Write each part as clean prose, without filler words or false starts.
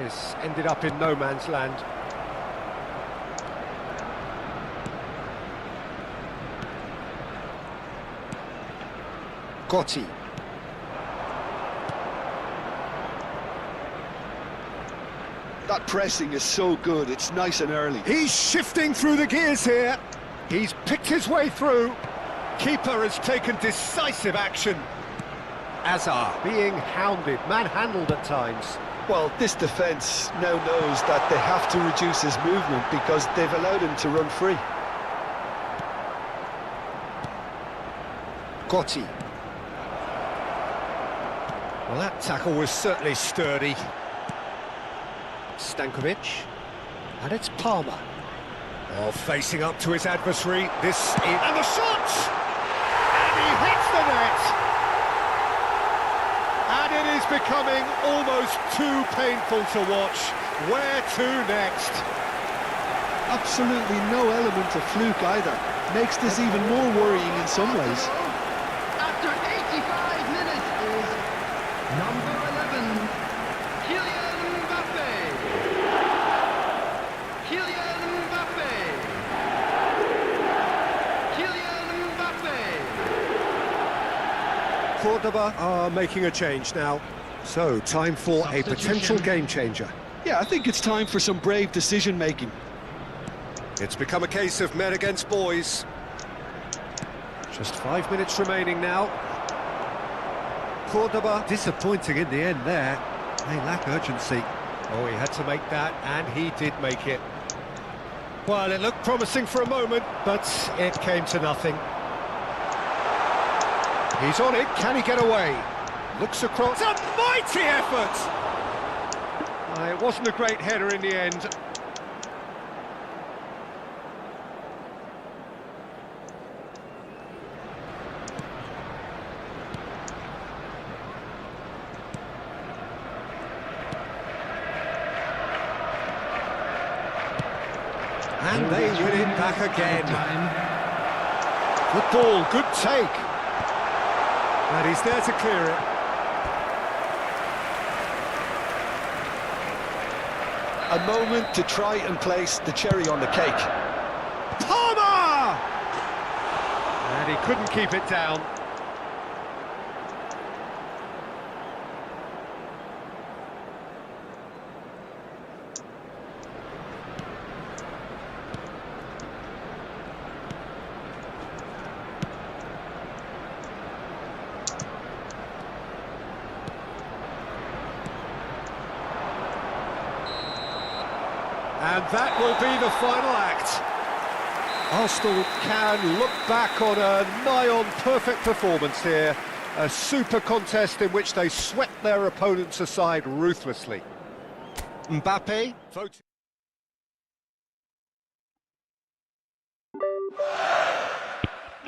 This ended up in no man's land. Gotti. That pressing is so good, it's nice and early. He's shifting through the gears here. He's picked his way through. Keeper has taken decisive action. Azar being hounded, manhandled at times. Well, this defence now knows that they have to reduce his movement because they've allowed him to run free. Gotti. Well, that tackle was certainly sturdy. Stankovic, and it's Palmer. Oh, facing up to his adversary, this is... And the shot! And he hits the net! And it is becoming almost too painful to watch. Where to next? Absolutely no element of fluke either. Makes this even more worrying in some ways. After 85 minutes is number 11, Kylian Mbappe. Kylian Mbappe. Kylian Mbappe. Cordoba are making a change now. So, time for a potential game changer. Yeah, I think it's time for some brave decision-making. It's become a case of men against boys. Just 5 minutes remaining now. Cordoba disappointing in the end there. They lack urgency. Oh, he had to make that, and he did make it. Well, it looked promising for a moment, but it came to nothing. He's on it, can he get away? Looks across, a mighty effort! It wasn't a great header in the end. And they win it back again. Good ball, good take. And he's there to clear it. A moment to try and place the cherry on the cake. Palmer! And he couldn't keep it down. And that will be the final act. Arsenal can look back on a nigh-on perfect performance here. A super contest in which they swept their opponents aside ruthlessly. Mbappe voted.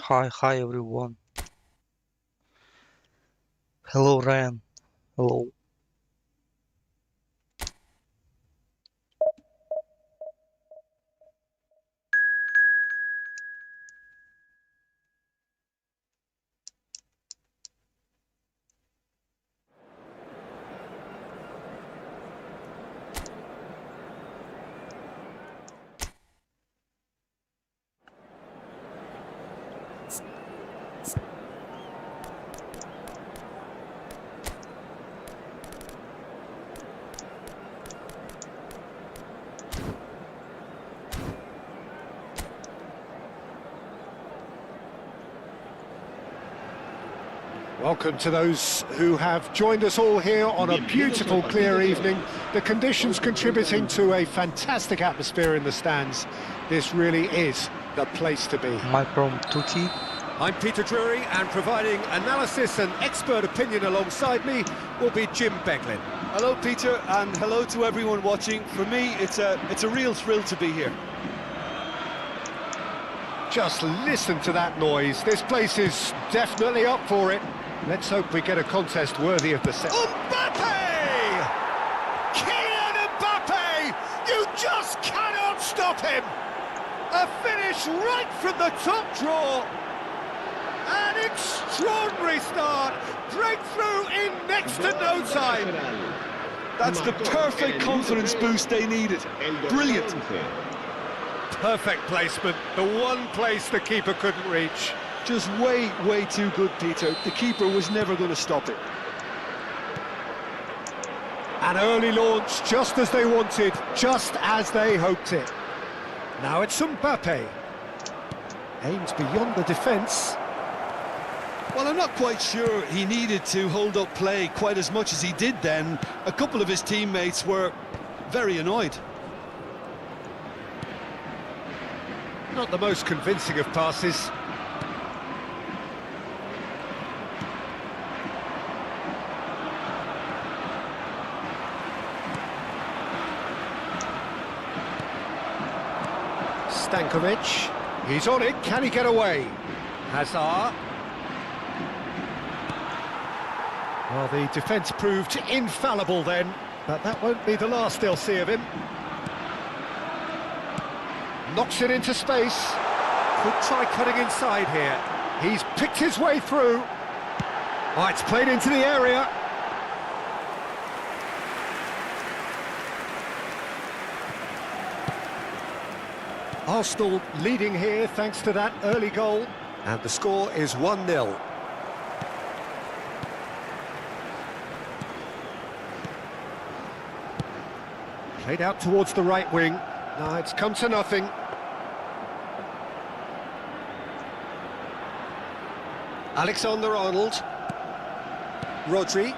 Hi everyone. Hello Ryan. Hello. Welcome to those who have joined us all here on a beautiful, clear evening. The conditions contributing to a fantastic atmosphere in the stands. This really is the place to be. Mike from Turkey. I'm Peter Drury, and providing analysis and expert opinion alongside me will be Jim Beglin. Hello, Peter, and hello to everyone watching. For me, it's a real thrill to be here. Just listen to that noise. This place is definitely up for it. Let's hope we get a contest worthy of the set. Mbappe! Kylian Mbappe! You just cannot stop him! A finish right from the top draw. An extraordinary start. Breakthrough in next to no time. That's the perfect confidence boost they needed. Brilliant. Perfect placement, the one place the keeper couldn't reach. Just way, way too good, Peter. The keeper was never going to stop it. An early launch, just as they wanted, just as they hoped it. Now it's Mbappe. Aims beyond the defence. Well, I'm not quite sure he needed to hold up play quite as much as he did then. A couple of his teammates were very annoyed. Not the most convincing of passes. Stankovic, he's on it, can he get away? Hazard. Well, the defence proved infallible then, but that won't be the last they'll see of him. Knocks it into space. Could try cutting inside here. He's picked his way through. Oh, it's played into the area. Arsenal leading here thanks to that early goal. And the score is 1-0. Played out towards the right wing. No, it's come to nothing. Alexander-Arnold. Rodri.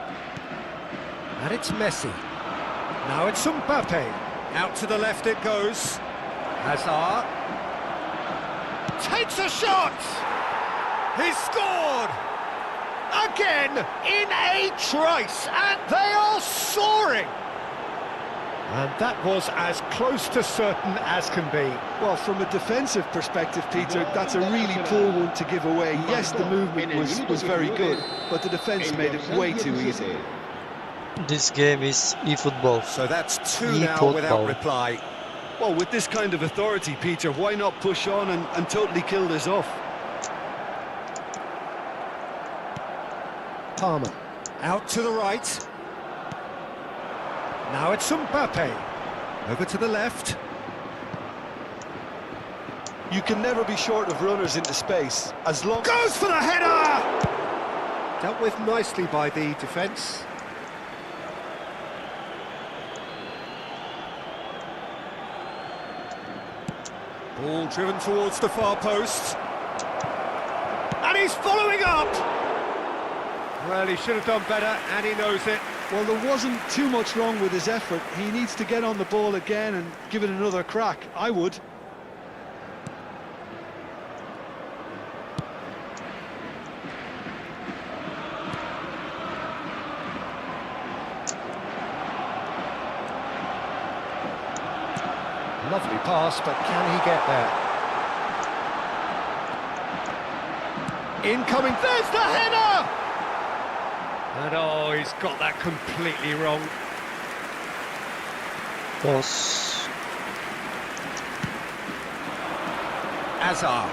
And it's Messi. Now it's Mbappe. Out to the left it goes. Hazard. Takes a shot! He's scored! Again, in a trice, and they are soaring! And that was as close to certain as can be. Well, from a defensive perspective, Peter, that's a really poor one to give away. Yes, the movement was very good, but the defence made it way too easy. This game is eFootball. So that's two now without reply. Well, with this kind of authority, Peter, why not push on and totally kill this off? Palmer, out to the right. Now it's Mbappe. Over to the left. You can never be short of runners into space, as long... Goes for the header! Dealt with nicely by the defence. Ball driven towards the far post. And he's following up! Well, he should have done better, and he knows it. Well, there wasn't too much wrong with his effort. He needs to get on the ball again and give it another crack. I would. Lovely pass, but can he get there? Incoming, there's the header! And oh, he's got that completely wrong. Boss. Hazard.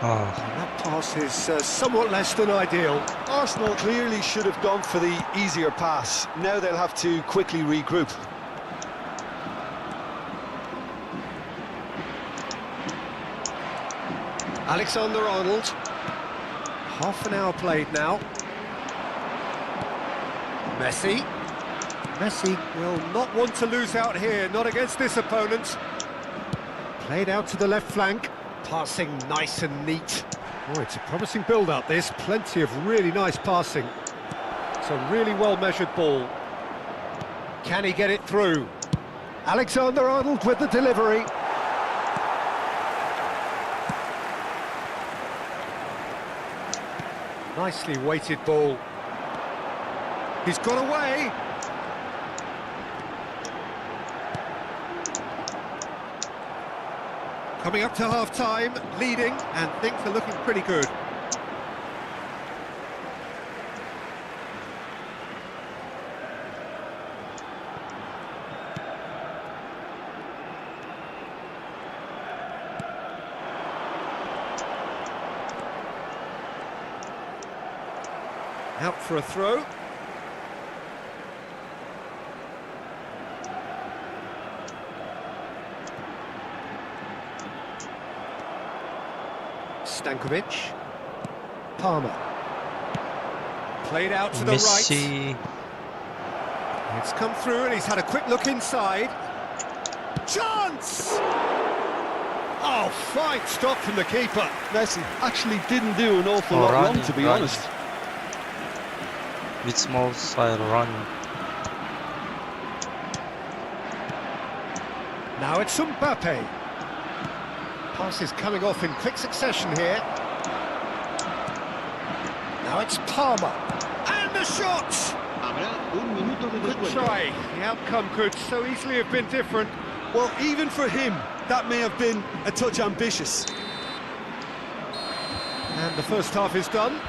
Ah, That pass is somewhat less than ideal. Arsenal clearly should have gone for the easier pass. Now they'll have to quickly regroup. Alexander-Arnold. Half an hour played now. Messi. Messi will not want to lose out here, not against this opponent. Played out to the left flank. Passing nice and neat. Oh, it's a promising build-up, this. Plenty of really nice passing. It's a really well-measured ball. Can he get it through? Alexander-Arnold with the delivery. Nicely weighted ball. He's got away. Coming up to half-time, leading, and things are looking pretty good. Out for a throw. Stankovic. Palmer. Played out to the right. Messi. It's come through and he's had a quick look inside. Chance! Oh, fine stop from the keeper. Messi actually didn't do an awful lot wrong, to be honest. With small side run. Now it's Mbappe. Pass is coming off in quick succession here. Now it's Palmer. And the shot! Habrá un minuto de Good descuento. try. The outcome could so easily have been different. Well, even for him, that may have been a touch ambitious. And the first half is done.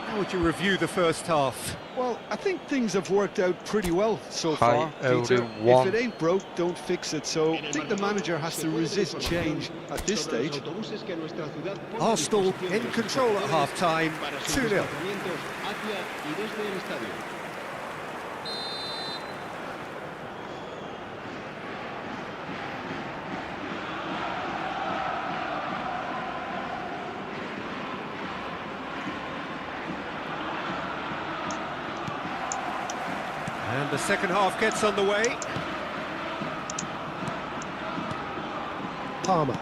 How would you review the first half? Well, I think things have worked out pretty well so Hi, far, Peter. everyone. If it ain't broke, don't fix it. So I think the manager has to resist change at this stage. Arsenal in control at half-time, 2-0. And the second half gets underway. Palmer.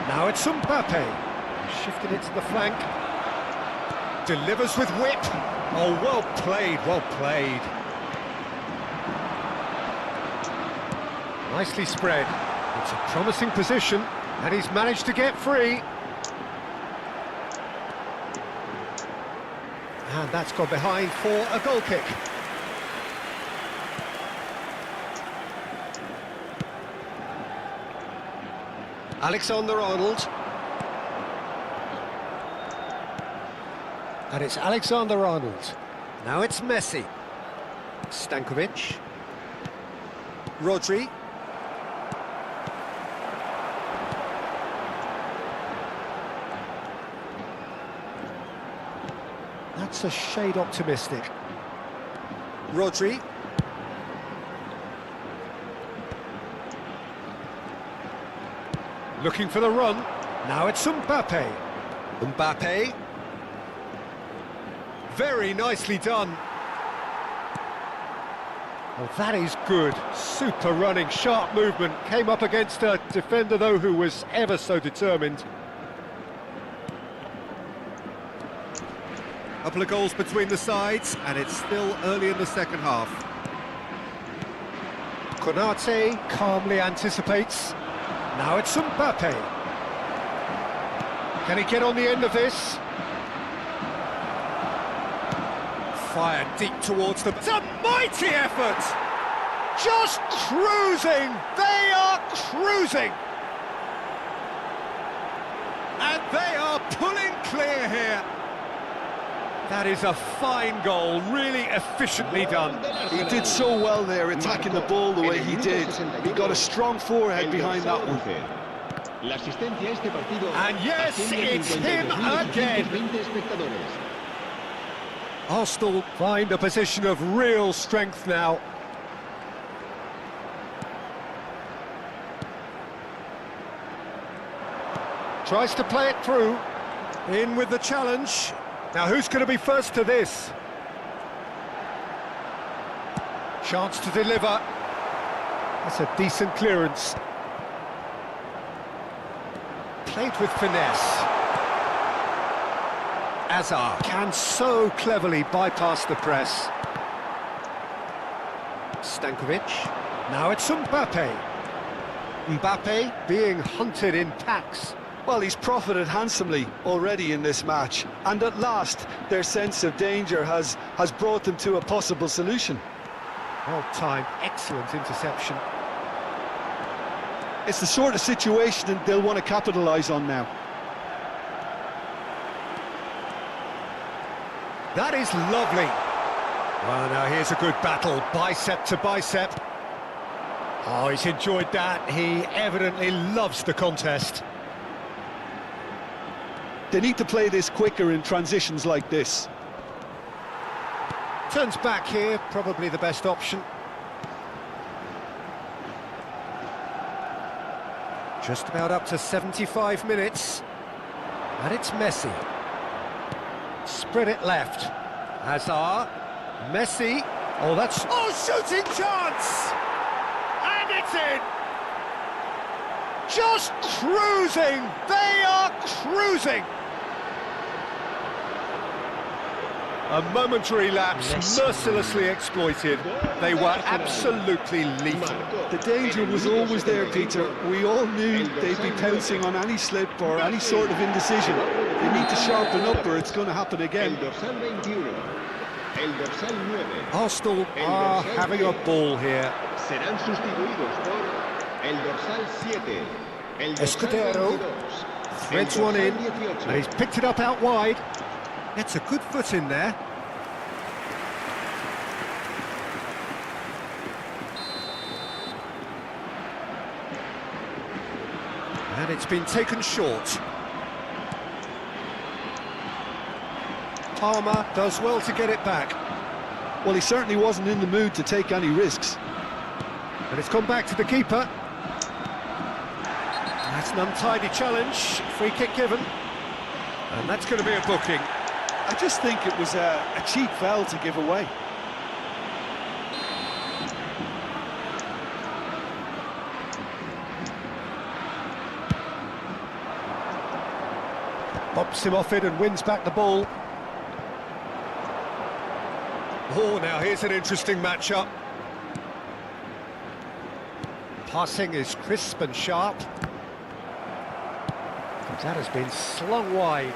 Now it's Mbappe. Shifting it to the flank. Delivers with whip. Oh, well played, well played. Nicely spread. It's a promising position, and he's managed to get free. And that's gone behind for a goal kick. Alexander-Arnold. And it's Alexander-Arnold. Now it's Messi. Stankovic. Rodri. That's a shade optimistic. Rodri. Looking for the run. Now it's Mbappe. Mbappe. Very nicely done. Well, that is good. Super running, sharp movement. Came up against a defender, though, who was ever so determined. Couple of goals between the sides, and it's still early in the second half. Konate calmly anticipates. Now it's Mbappe. Can he get on the end of this? Fired deep towards them. It's a mighty effort! Just cruising! They are cruising! And they are pulling clear here. That is a fine goal, really efficiently done. He did so well there, attacking the ball the way he did. He got a strong forehead behind that one. And yes, it's him again. Arsenal find a position of real strength now. Tries to play it through. In with the challenge. Now who's going to be first to this? Chance to deliver. That's a decent clearance. Played with finesse. Azar can so cleverly bypass the press. Stankovic. Now it's Mbappe. Mbappe being hunted in packs. Well, he's profited handsomely already in this match, and at last their sense of danger has brought them to a possible solution. Well timed, excellent interception. It's the sort of situation that they'll want to capitalise on now. That is lovely. Well, now here's a good battle, bicep to bicep. Oh, he's enjoyed that. He evidently loves the contest. They need to play this quicker in transitions like this. Turns back here, probably the best option. Just about up to 75 minutes. And it's Messi. Spread it left. Hazard. Messi. Oh, that's... Oh, shooting chance! And it's in! Just cruising! They are cruising! A momentary lapse, mercilessly exploited. They were absolutely lethal. The danger was always there, Peter. We all knew they'd be pouncing on any slip or any sort of indecision. They need to sharpen up or it's going to happen again. Arsenal are having a ball here. Serán sustituidos por el dorsal 7, el dorsal Escudero 22, threads el one in, dorsal 18. and he's picked it up out wide. Gets a good foot in there. And it's been taken short. Palmer does well to get it back. Well, he certainly wasn't in the mood to take any risks. And it's gone back to the keeper. That's an untidy challenge. Free kick given. And that's going to be a booking. I just think it was a cheap foul to give away. Bops him off it and wins back the ball. Oh, now here's an interesting matchup. Passing is crisp and sharp. That has been slung wide.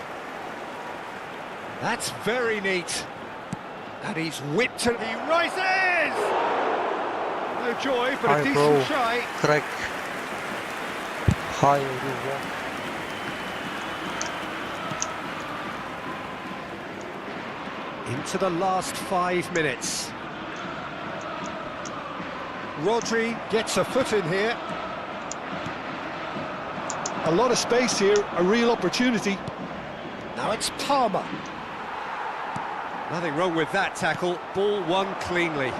That's very neat. And he's whipped and he rises! No joy, but a decent try. Crack. High over. Into the last 5 minutes. Rodri gets a foot in here. A lot of space here, a real opportunity. Now it's Palmer. Nothing wrong with that tackle. Ball won cleanly.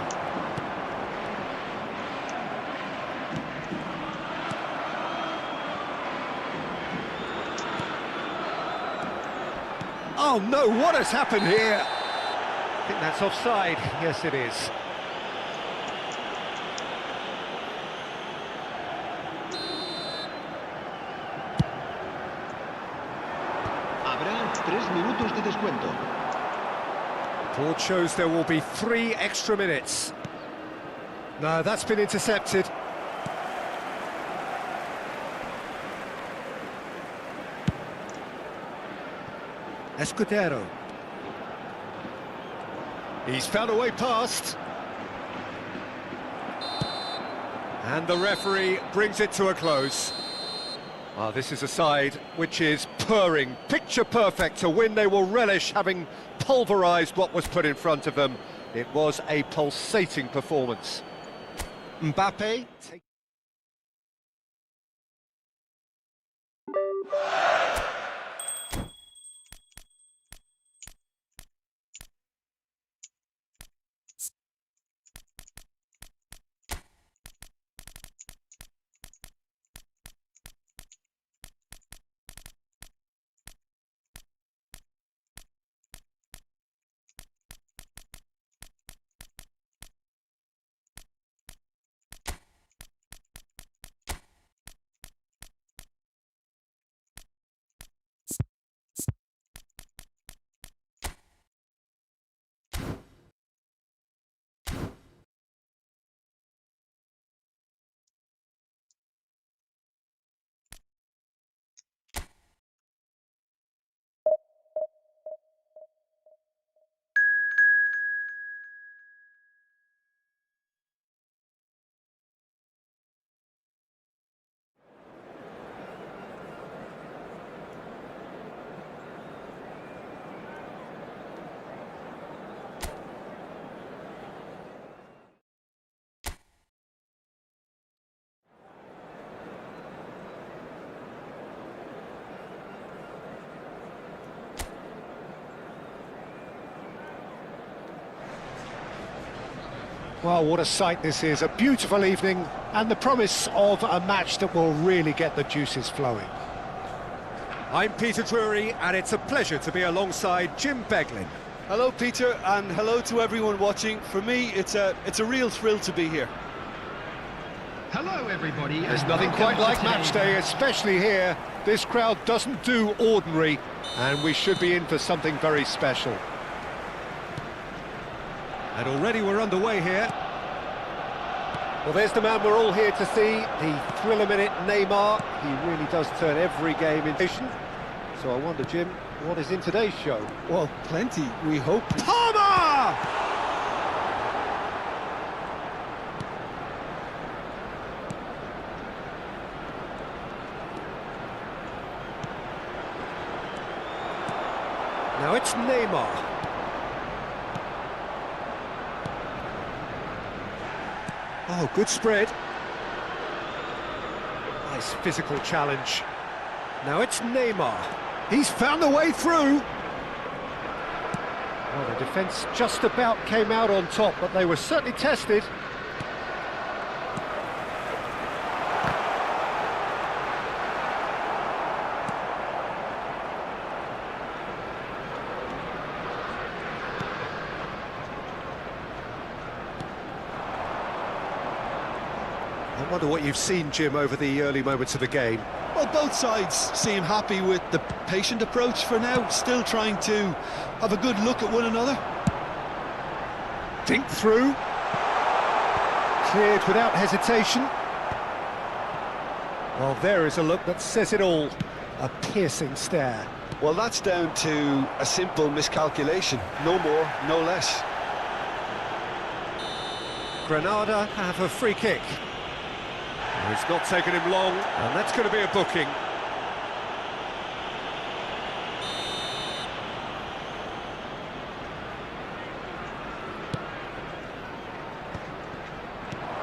Oh no, what has happened here? I think that's offside. Yes, it is. Habrá 3 minutos de descuento. Board shows there will be 3 extra minutes. No, that's been intercepted. Escudero. He's found a way past. And the referee brings it to a close. Well, this is a side which is purring, picture perfect to win. They will relish having pulverised what was put in front of them. It was a pulsating performance. Mbappe. Well, what a sight this is. A beautiful evening and the promise of a match that will really get the juices flowing. I'm Peter Drury, and it's a pleasure to be alongside Jim Beglin. Hello, Peter, and hello to everyone watching. For me, it's a real thrill to be here. Hello, everybody. There's and nothing welcome quite to like today's- match day, especially here. This crowd doesn't do ordinary, and we should be in for something very special. And already we're underway here. Well, there's the man we're all here to see, the thriller-minute Neymar. He really does turn every game into... So I wonder, Jim, what is in today's show? Well, plenty, we hope. Palmer! Now it's Neymar. Oh, good spread. Nice physical challenge. Now it's Neymar. He's found a way through. Well, the defence just about came out on top, but they were certainly tested. I wonder what you've seen, Jim, over the early moments of the game. Well, both sides seem happy with the patient approach for now, still trying to have a good look at one another. Dink through. Cleared without hesitation. Well, there is a look that says it all. A piercing stare. Well, that's down to a simple miscalculation. No more, no less. Granada have a free kick. It's not taken him long, and that's going to be a booking.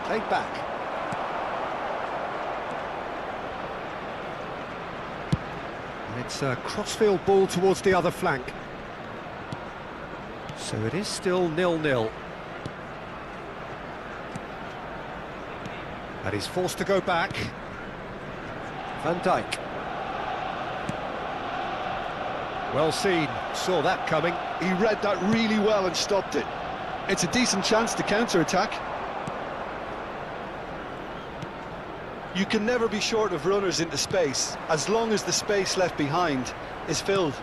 Played back. And it's a crossfield ball towards the other flank. So it is still 0-0. And he's forced to go back. Van Dijk. Well seen, saw that coming. He read that really well and stopped it. It's a decent chance to counter-attack. You can never be short of runners into space, as long as the space left behind is filled.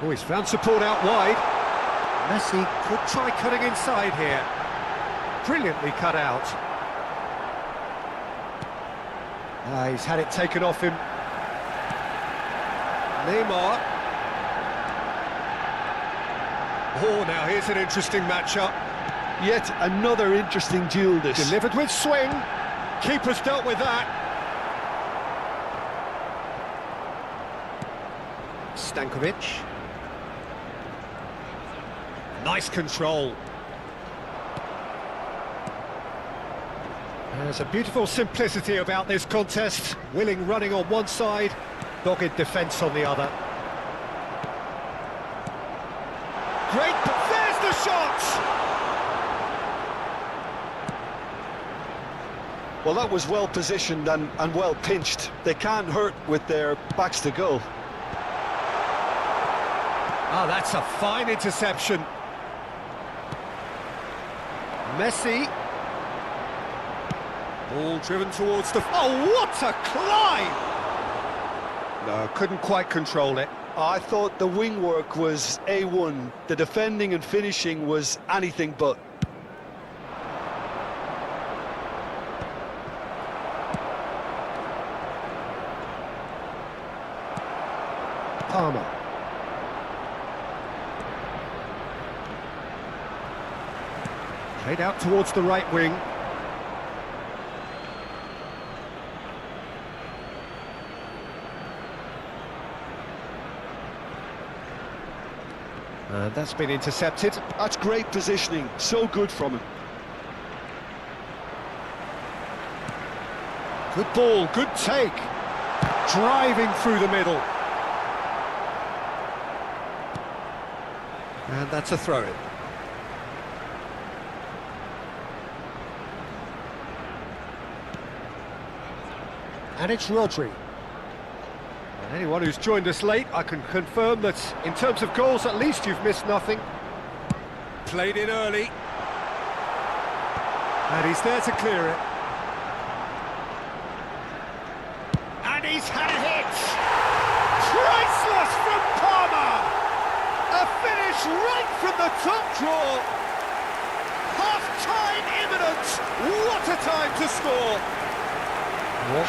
Oh, he's found support out wide. Messi could try cutting inside here. Brilliantly cut out. He's had it taken off him. Neymar. Oh, now here's an interesting matchup. Yet another interesting duel this. Delivered with swing. Keeper's dealt with that. Stankovic. Nice control. There's a beautiful simplicity about this contest. Willing running on one side, dogged defence on the other. Great, there's the shot! Well, that was well positioned and well pinched. They can't hurt with their backs to goal. Ah, that's a fine interception. Messi. Ball driven towards the... Oh, what a climb! No, couldn't quite control it. I thought the wing work was A1. The defending and finishing was anything but. Palmer. Played out towards the right wing. And that's been intercepted. That's great positioning. So good from him. Good ball, good take. Driving through the middle. And that's a throw-in. And it's Rodri. And anyone who's joined us late, I can confirm that in terms of goals, at least you've missed nothing. Played in early. And he's there to clear it. And he's had a hit! Priceless from Palmer! A finish right from the top draw! Half-time imminent! What a time to score!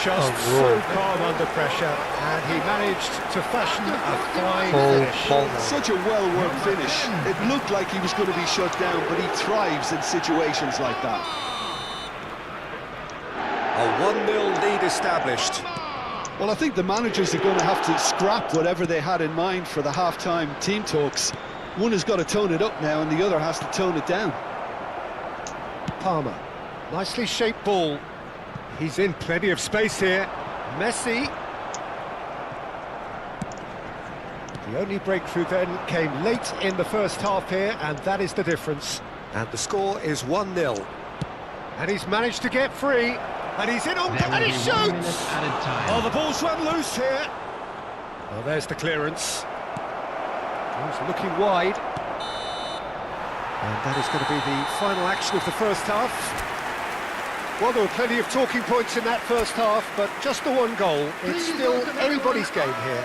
Just so calm under pressure, and he managed to fashion a fine finish. Such a well-worked finish. It looked like he was going to be shut down, but he thrives in situations like that. A 1-0 lead established. Well, I think the managers are going to have to scrap whatever they had in mind for the half-time team talks. One has got to tone it up now, and the other has to tone it down. Palmer, nicely shaped ball. He's in plenty of space here. Messi. The only breakthrough then came late in the first half here, and that is the difference. And the score is 1-0. And he's managed to get free, and he's in on, and he shoots! Oh, the ball's run loose here. Well, there's the clearance. He's looking wide. And that is going to be the final action of the first half. Well, there were plenty of talking points in that first half, but just the one goal. It's still anybody's game here.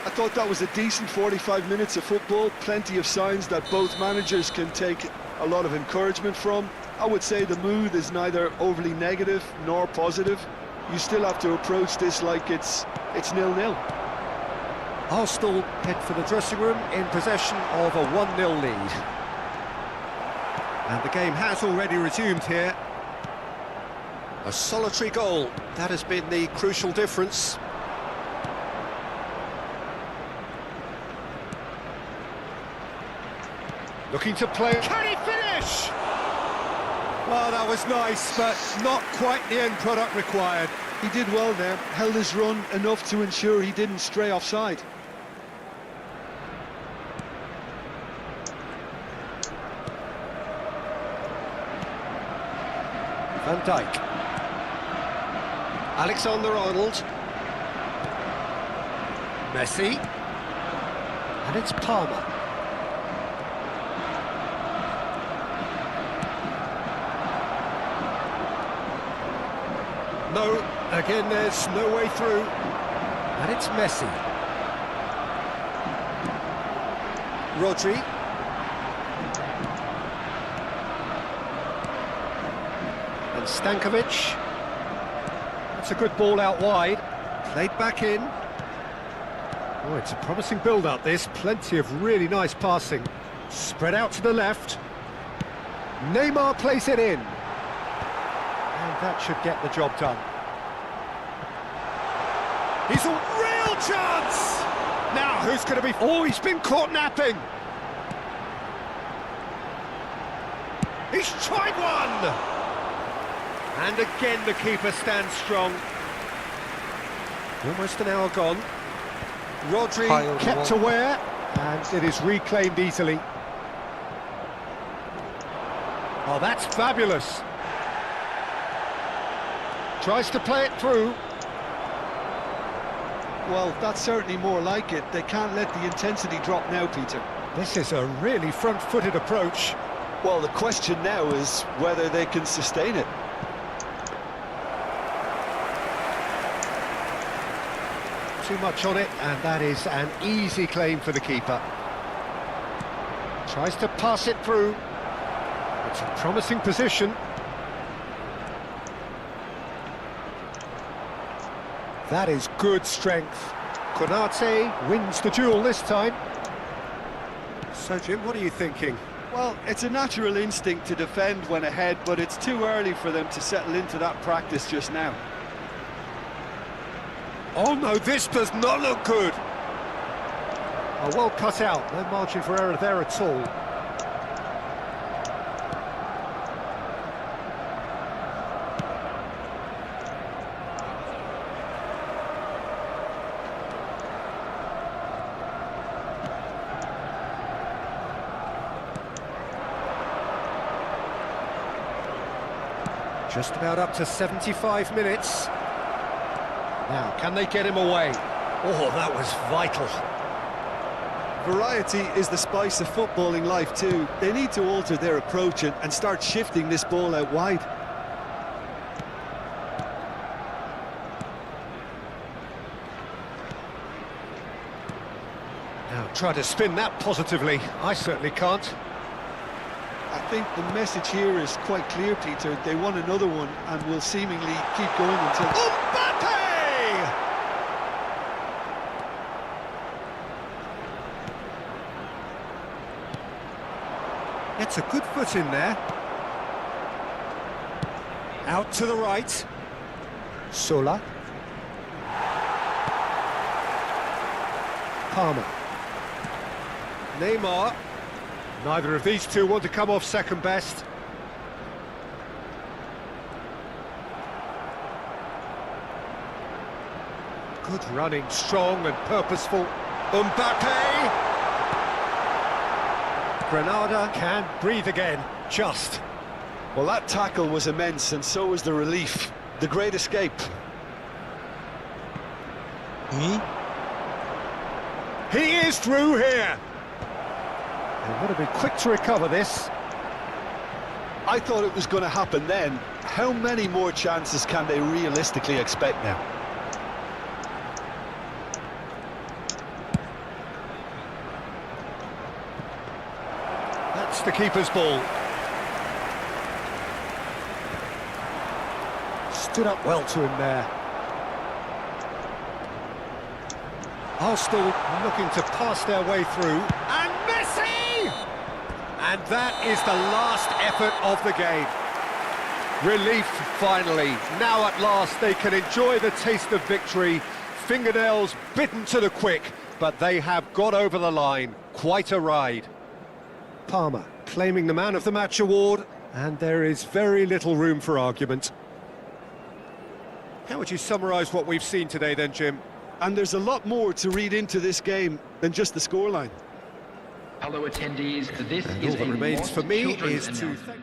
I thought that was a decent 45 minutes of football. Plenty of signs that both managers can take a lot of encouragement from. I would say the mood is neither overly negative nor positive. You still have to approach this like it's 0-0. Arsenal head for the dressing room in possession of a 1-0 lead. And the game has already resumed here. A solitary goal, that has been the crucial difference. Looking to play. Can he finish? Well, that was nice, but not quite the end product required. He did well there, held his run enough to ensure he didn't stray offside. Van Dijk. Alexander-Arnold. Messi. And it's Palmer. No, again there's no way through. And it's Messi. Rodri. And Stankovic. That's a good ball out wide. Played back in. Oh, it's a promising build-up, this. Plenty of really nice passing. Spread out to the left. Neymar plays it in. And that should get the job done. He's a real chance! Now, who's going to be... Oh, he's been caught napping! He's tried one! And again the keeper stands strong. Almost an hour gone. Rodri kept aware, and it is reclaimed easily. Oh, that's fabulous. Tries to play it through. Well, that's certainly more like it. They can't let the intensity drop now, Peter. This is a really front-footed approach. Well, the question now is whether they can sustain it. Too much on it, and that is an easy claim for the keeper. Tries to pass it through. It's a promising position. That is good strength. Konate wins the duel this time. So, Jim, what are you thinking? Well, it's a natural instinct to defend when ahead, but it's too early for them to settle into that practice just now. Oh no, this does not look good. Oh, well cut out, no margin for error there at all. Just about up to 75 minutes. Now, can they get him away? Oh, that was vital. Variety is the spice of footballing life too. They need to alter their approach and start shifting this ball out wide. Now, try to spin that positively. I certainly can't. I think the message here is quite clear, Peter. They want another one and will seemingly keep going until... Mbappe! Gets a good foot in there. Out to the right. Sola. Palmer. Neymar. Neither of these two want to come off second best. Good running, strong and purposeful. Mbappe! Granada can breathe again, just. Well, that tackle was immense, and so was the relief. The great escape. He is through here! They've got to be quick to recover this. I thought it was going to happen then. How many more chances can they realistically expect now? That's the keeper's ball. Stood up well to him there. Arsenal looking to pass their way through. And Messi! And that is the last effort of the game. Relief, finally. Now at last they can enjoy the taste of victory. Fingernails bitten to the quick, but they have got over the line. Quite a ride. Palmer claiming the Man of the Match award, and there is very little room for argument. How would you summarise what we've seen today then, Jim? And there's a lot more to read into this game than just the scoreline. Hello attendees, this And is all that a remains for me children's is to announcement.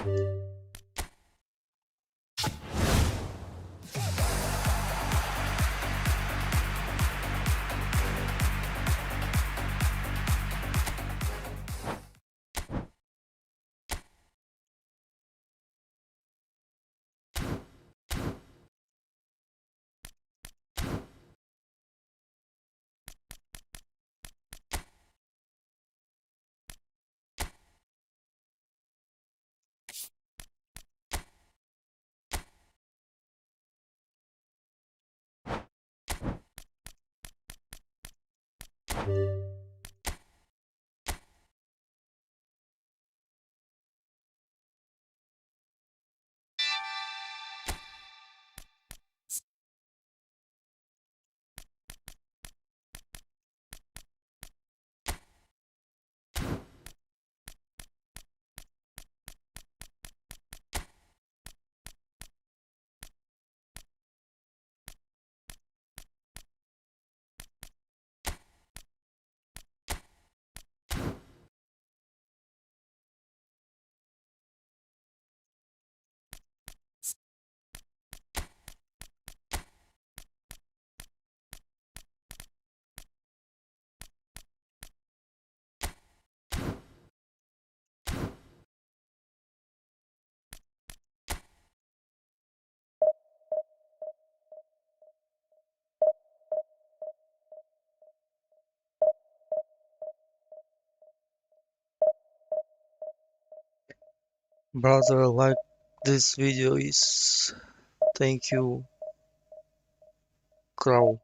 thank... Brother, like this video is thank you, Crow.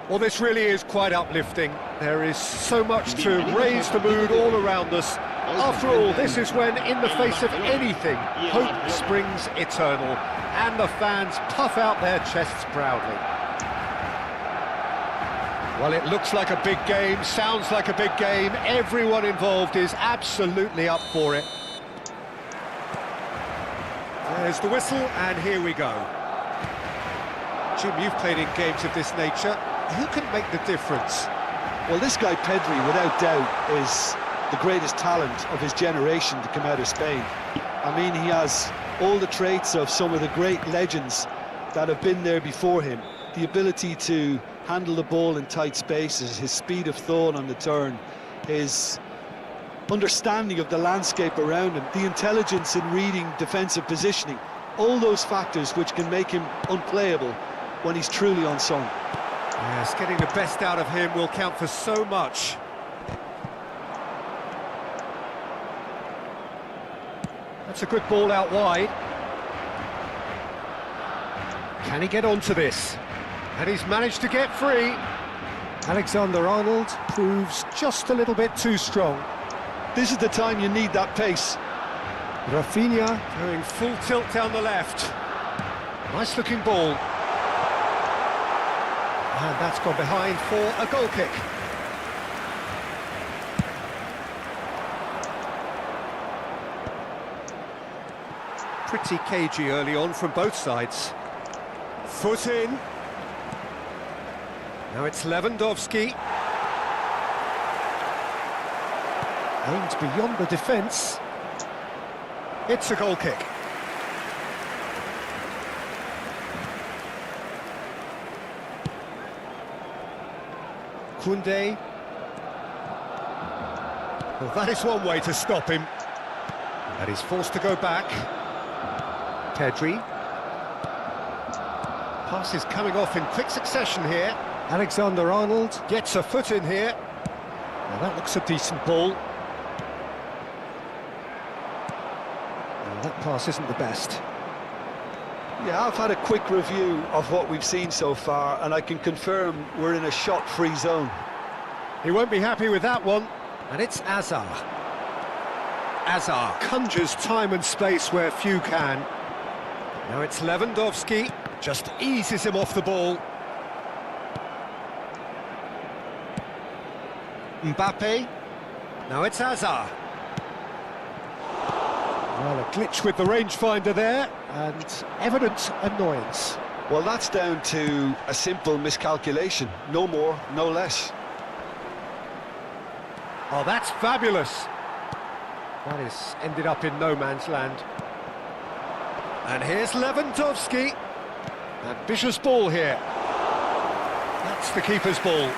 Well, this really is quite uplifting. There is so much to raise the mood all around us. After all, this is when, in the face of anything, hope springs eternal, and the fans puff out their chests proudly. Well, it looks like a big game, sounds like a big game. Everyone involved is absolutely up for it. There's the whistle, and here we go. Jim, you've played in games of this nature. Who can make the difference? Well, this guy Pedri, without doubt, is the greatest talent of his generation to come out of Spain. I mean, he has all the traits of some of the great legends that have been there before him. The ability to handle the ball in tight spaces, his speed of thought on the turn, his understanding of the landscape around him, the intelligence in reading defensive positioning, all those factors which can make him unplayable when he's truly on song. Yes, getting the best out of him will count for so much. That's a good ball out wide. Can he get onto this? And he's managed to get free. Alexander-Arnold proves just a little bit too strong. This is the time you need that pace. Rafinha going full tilt down the left. Nice looking ball. And that's gone behind for a goal kick. Pretty cagey early on from both sides. Foot in. Now it's Lewandowski. Aimed beyond the defence. It's a goal kick. Koundé. Well, that is one way to stop him. And he's forced to go back. Pedri. Pass is coming off in quick succession here. Alexander-Arnold gets a foot in here. Now that looks a decent ball. And that pass isn't the best. Yeah, I've had a quick review of what we've seen so far, and I can confirm we're in a shot-free zone. He won't be happy with that one. And it's Azar. Azar conjures time and space where few can. Now it's Lewandowski, just eases him off the ball. Mbappe. Now it's Azar. Well, a glitch with the rangefinder there, and evident annoyance. Well, that's down to a simple miscalculation. No more, no less. Oh, that's fabulous. That is ended up in no man's land. And here's Lewandowski. Ambitious ball here. That's the keeper's ball.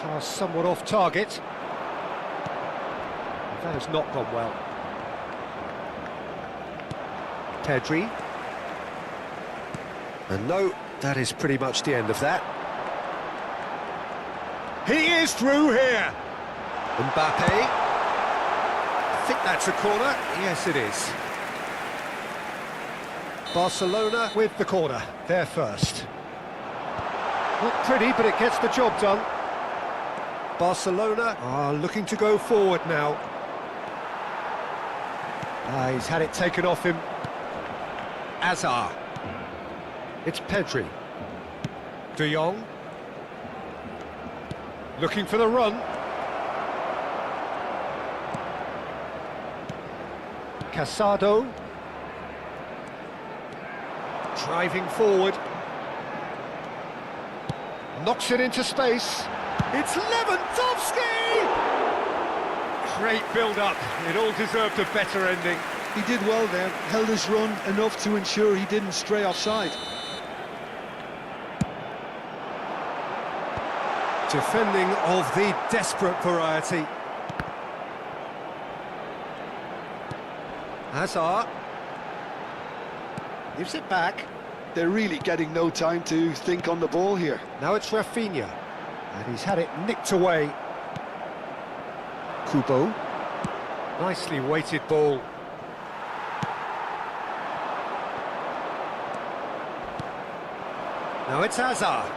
Pass somewhat off target. That has not gone well. Pedri. And no, that is pretty much the end of that. He is through here. Mbappe. I think that's a corner. Yes, it is. Barcelona with the corner. They're first. Not pretty, but it gets the job done. Barcelona are looking to go forward now. He's had it taken off him. Hazard. It's Pedri. De Jong. Looking for the run. Casado. Driving forward. Knocks it into space. It's Lewandowski! Great build-up. It all deserved a better ending. He did well there, held his run enough to ensure he didn't stray offside. Defending of the desperate variety. Hazard. Gives it back. They're really getting no time to think on the ball here. Now it's Rafinha. And he's had it nicked away. Kubo. Nicely weighted ball. Now it's Hazard.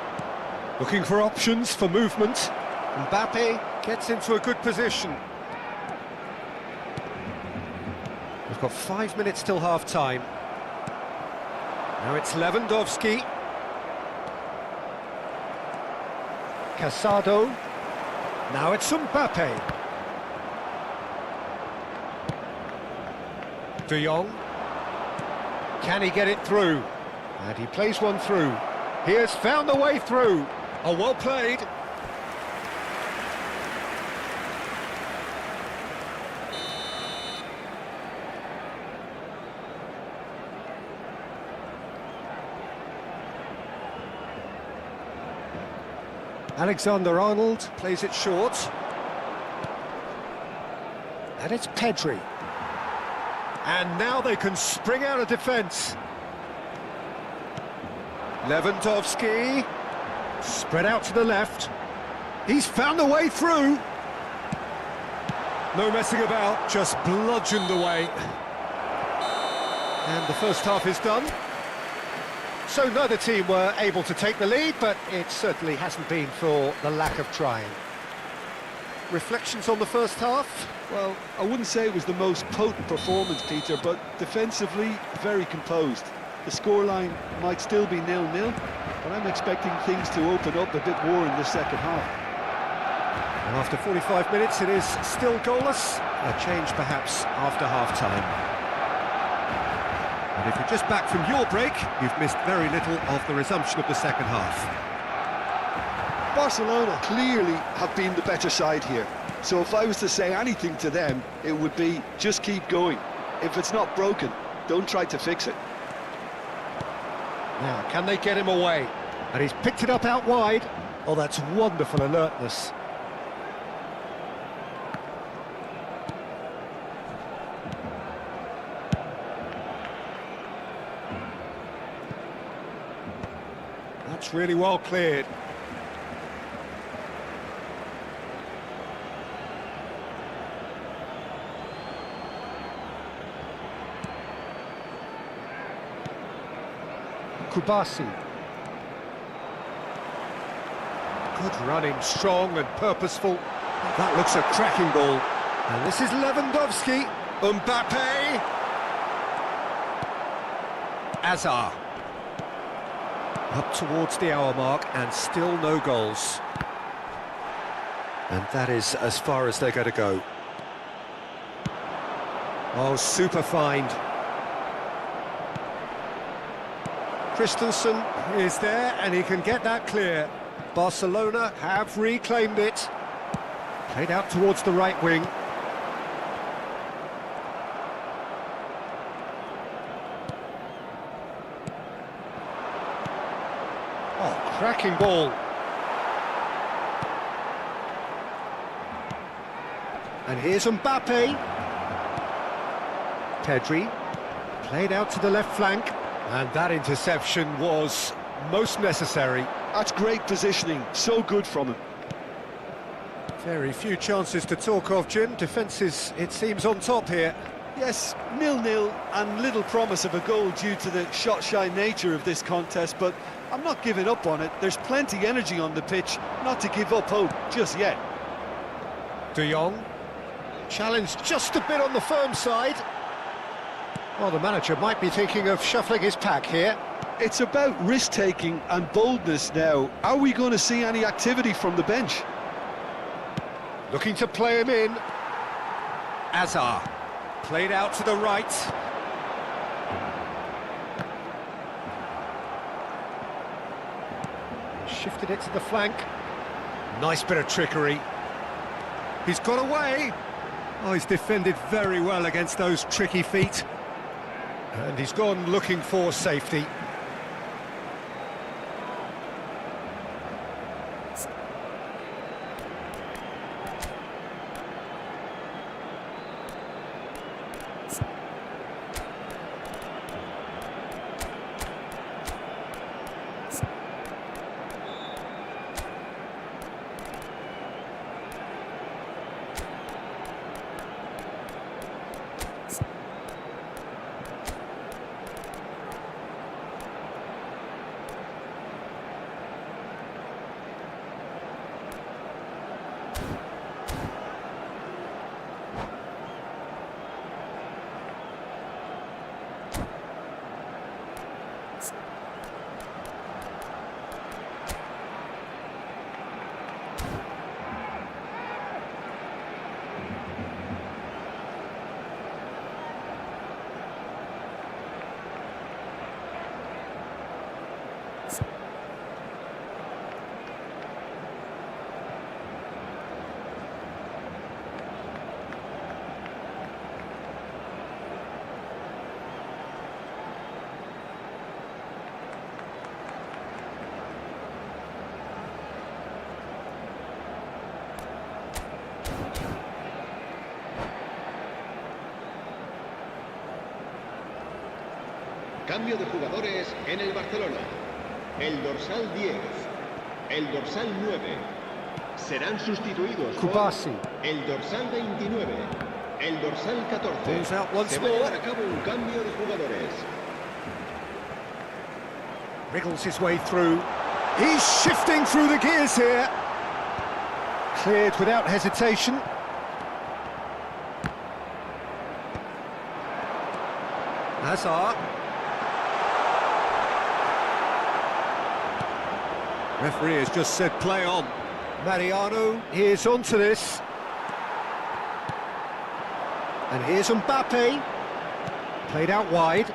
Looking for options for movement. Mbappe gets into a good position. We've got 5 minutes till half-time. Now it's Lewandowski. Casado. Now it's Mbappe. De Jong. Can he get it through? And he plays one through. He has found the way through. Oh, well played. Alexander-Arnold plays it short. And it's Pedri. And now they can spring out of defence. Lewandowski. Spread out to the left. He's found the way through. No messing about, just bludgeoned away. And the first half is done. So neither team were able to take the lead, but it certainly hasn't been for the lack of trying. Reflections on the first half? Well, I wouldn't say it was the most potent performance, Peter, but defensively, very composed. The scoreline might still be 0-0, but I'm expecting things to open up a bit more in the second half. And after 45 minutes, it is still goalless. A change perhaps after half-time. And if you're just back from your break, you've missed very little of the resumption of the second half. Barcelona clearly have been the better side here. So if I was to say anything to them, it would be just keep going. If it's not broken, don't try to fix it. Now, can they get him away? And he's picked it up out wide. Oh, that's wonderful alertness. That's really well cleared. Kubasi. Good running, strong and purposeful. That looks a cracking ball. And this is Lewandowski. Mbappe. Hazard. Up towards the hour mark and still no goals. And that is as far as they're going to go. Oh, super find. Christensen is there and he can get that clear. Barcelona have reclaimed it. Played out towards the right wing. Oh, cracking ball. And here's Mbappe. Pedri, played out to the left flank. And that interception was most necessary. That's great positioning, so good from him. Very few chances to talk of, Jim. Defence is, it seems, on top here. Yes, 0-0 and little promise of a goal due to the shot-shy nature of this contest, but I'm not giving up on it. There's plenty energy on the pitch, not to give up hope just yet. De Jong, challenged just a bit on the firm side. Well, the manager might be thinking of shuffling his pack here. It's about risk-taking and boldness now. Are we going to see any activity from the bench? Looking to play him in. Azar, played out to the right. Shifted it to the flank. Nice bit of trickery. He's got away. Oh, he's defended very well against those tricky feet. And he's gone looking for safety. Cambio de jugadores en el Barcelona. El dorsal 10, el dorsal 9 serán sustituidos por Kubasi. el dorsal 29, el dorsal 14. Pulls out once Se va a more. llevar a cabo un cambio de jugadores. Wriggles his way through. He's shifting through the gears here. Cleared without hesitation. Hazard. Referee has just said play on. Mariano, here's onto this. And here's Mbappe. Played out wide.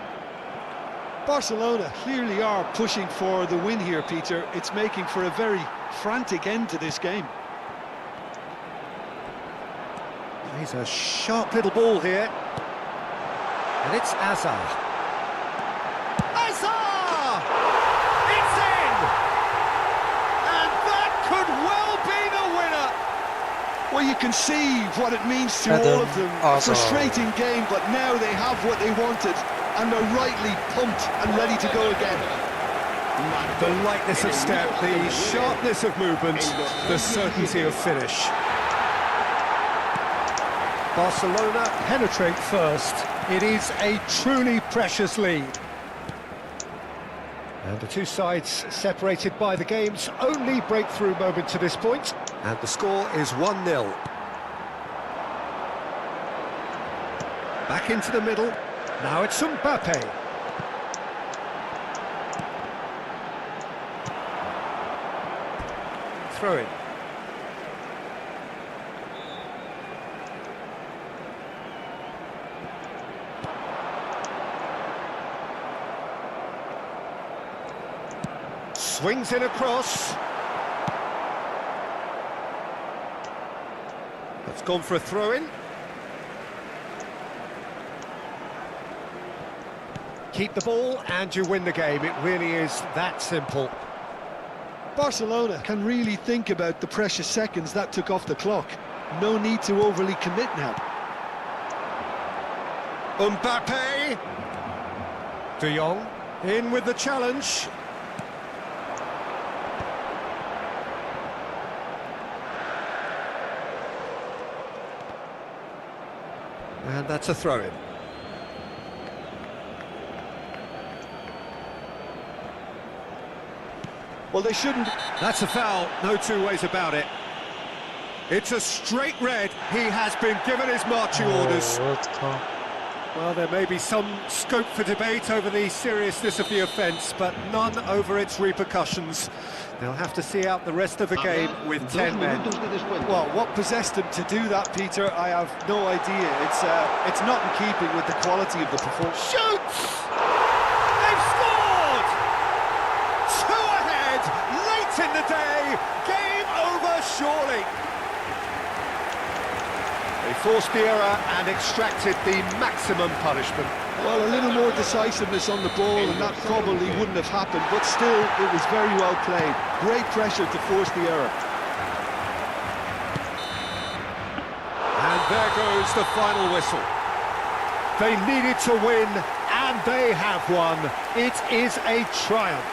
Barcelona clearly are pushing for the win here, Peter. It's making for a very frantic end to this game. He's a sharp little ball here. And it's Azar. Azar! It's in! And that could well be the winner! Well, you can see what it means to Adam all of them. Hazard. Frustrating game, but now they have what they wanted, and they're rightly pumped and ready to go again. The lightness of step, the sharpness of movement, the certainty of finish. Barcelona penetrate first. It is a truly precious lead. And the two sides separated by the game's only breakthrough moment to this point. And the score is 1-0. Back into the middle. Now it's Mbappe. Throw in. Swings in across. That's gone for a throw-in. Keep the ball and you win the game. It really is that simple. Barcelona can really think about the precious seconds that took off the clock. no need to overly commit now. Mbappe. De Jong in with the challenge. And that's a throw-in. Well, they shouldn't. That's a foul, no two ways about it. It's a straight red. He has been given his marching orders. World Cup. Well, there may be some scope for debate over the seriousness of the offence, but none over its repercussions. They'll have to see out the rest of the game with 10 men. Well, what possessed him to do that, Peter, I have no idea. It's not in keeping with the quality of the performance. Shoots! They've scored! Two ahead, late in the day, game over surely. They forced the error and extracted the maximum punishment. Well, a little more decisiveness on the ball and that probably wouldn't have happened, but still, it was very well played. Great pressure to force the error. And there goes the final whistle. They needed to win, and they have won. It is a triumph.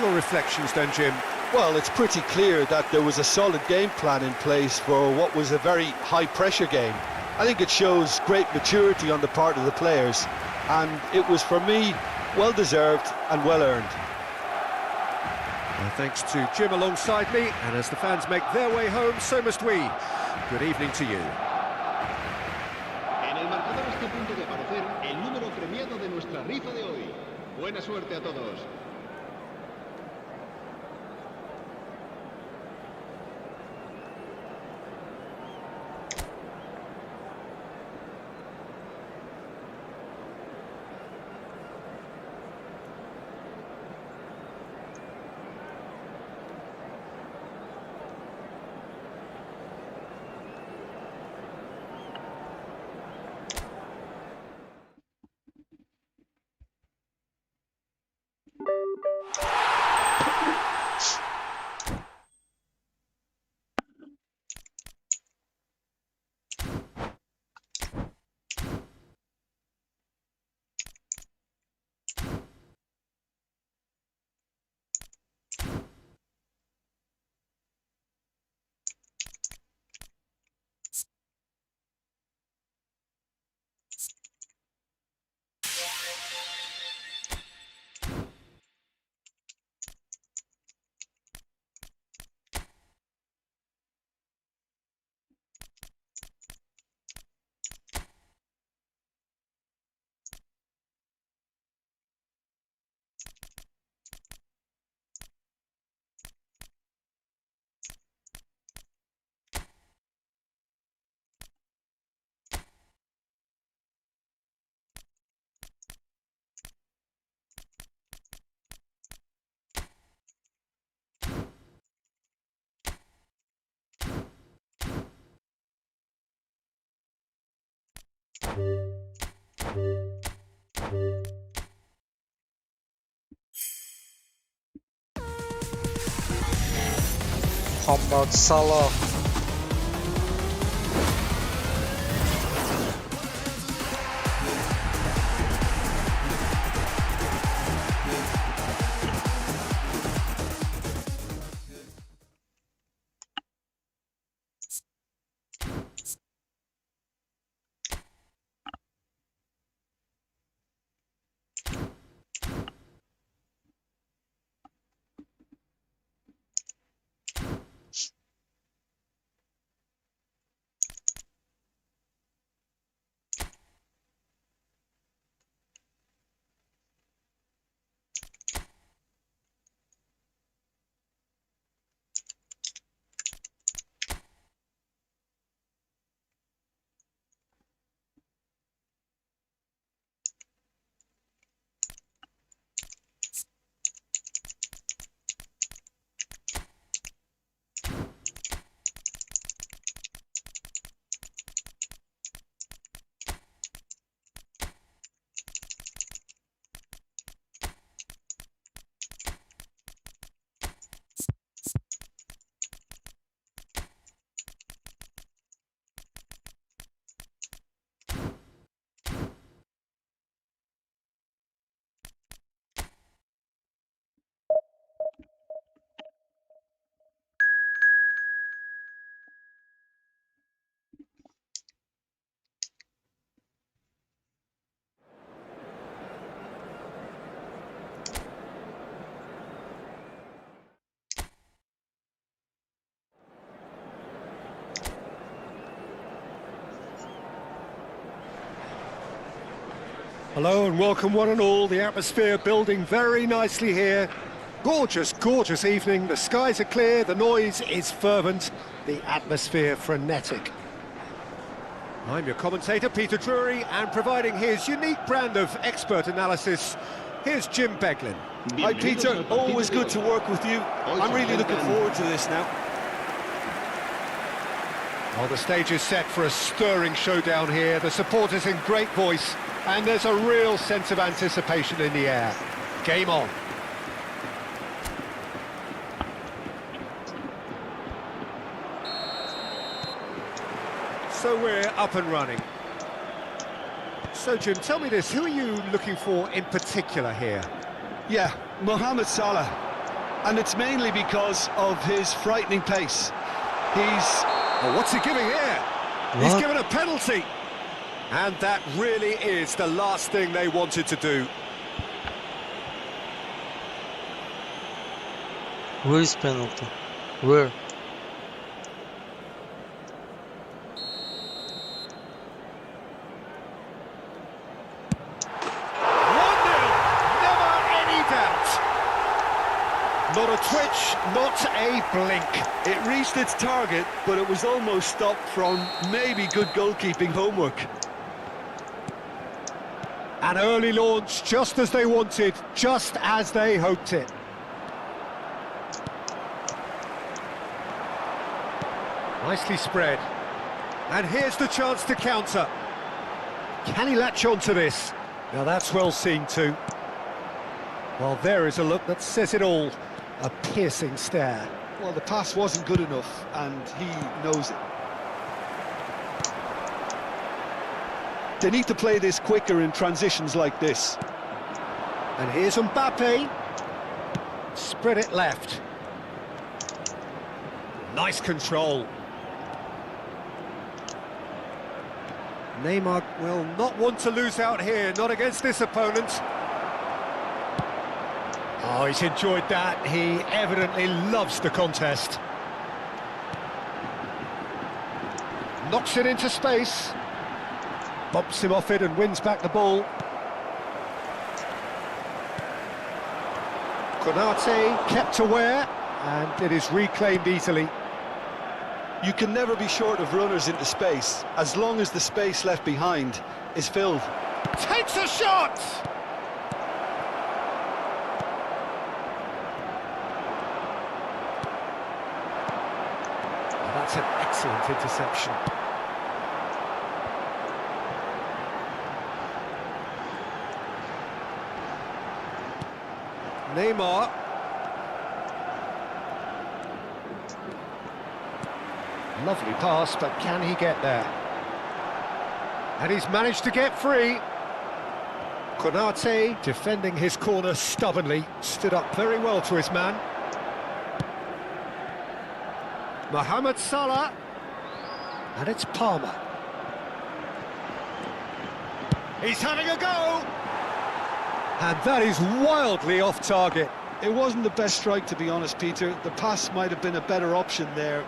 Your reflections then, Jim? Well, it's pretty clear that there was a solid game plan in place for what was a very high-pressure game. I think it shows great maturity on the part of the players, and it was, for me, well-deserved and well-earned. Thanks to Jim alongside me, and as the fans make their way home, so must we. Good evening to you. En el marcador está a punto de aparecer el número premiado de nuestra rifa de hoy. Buena suerte a todos. Mohamed Salah. Hello and welcome one and all. The atmosphere building very nicely here. Gorgeous, gorgeous evening. The skies are clear, the noise is fervent, the atmosphere frenetic. I'm your commentator, Peter Drury, and providing his unique brand of expert analysis, here's Jim Beglin. Hi Peter, always good to work with you. I'm really looking forward to this now. Well, the stage is set for a stirring showdown here. The supporters in great voice, and there's a real sense of anticipation in the air. Game on. So we're up and running. So Jim, tell me this, who are you looking for in particular here? Yeah, Mohamed Salah. And it's mainly because of his frightening pace. Oh, what's he giving here? He's given a penalty. And that really is the last thing they wanted to do. Where is penalty? Where? Not a twitch, not a blink. It reached its target, but it was almost stopped from maybe good goalkeeping homework. An early launch, just as they wanted, just as they hoped it. Nicely spread. And here's the chance to counter. Can he latch on to this? Now that's well seen too. Well, there is a look that says it all. A piercing stare. Well, the pass wasn't good enough, and he knows it. They need to play this quicker in transitions like this. And here's Mbappe. Spread it left. Nice control. Neymar will not want to lose out here, not against this opponent. Oh, he's enjoyed that. He evidently loves the contest. Knocks it into space. Bumps him off it and wins back the ball. Konate kept aware, and it is reclaimed easily. You can never be short of runners into space, as long as the space left behind is filled. Takes a shot! That's an excellent interception. Neymar. Lovely pass, but can he get there? And he's managed to get free. Konate, defending his corner stubbornly, stood up very well to his man. Mohamed Salah, and it's Palmer. He's having a go! And that is wildly off target. It wasn't the best strike, to be honest, Peter. The pass might have been a better option there.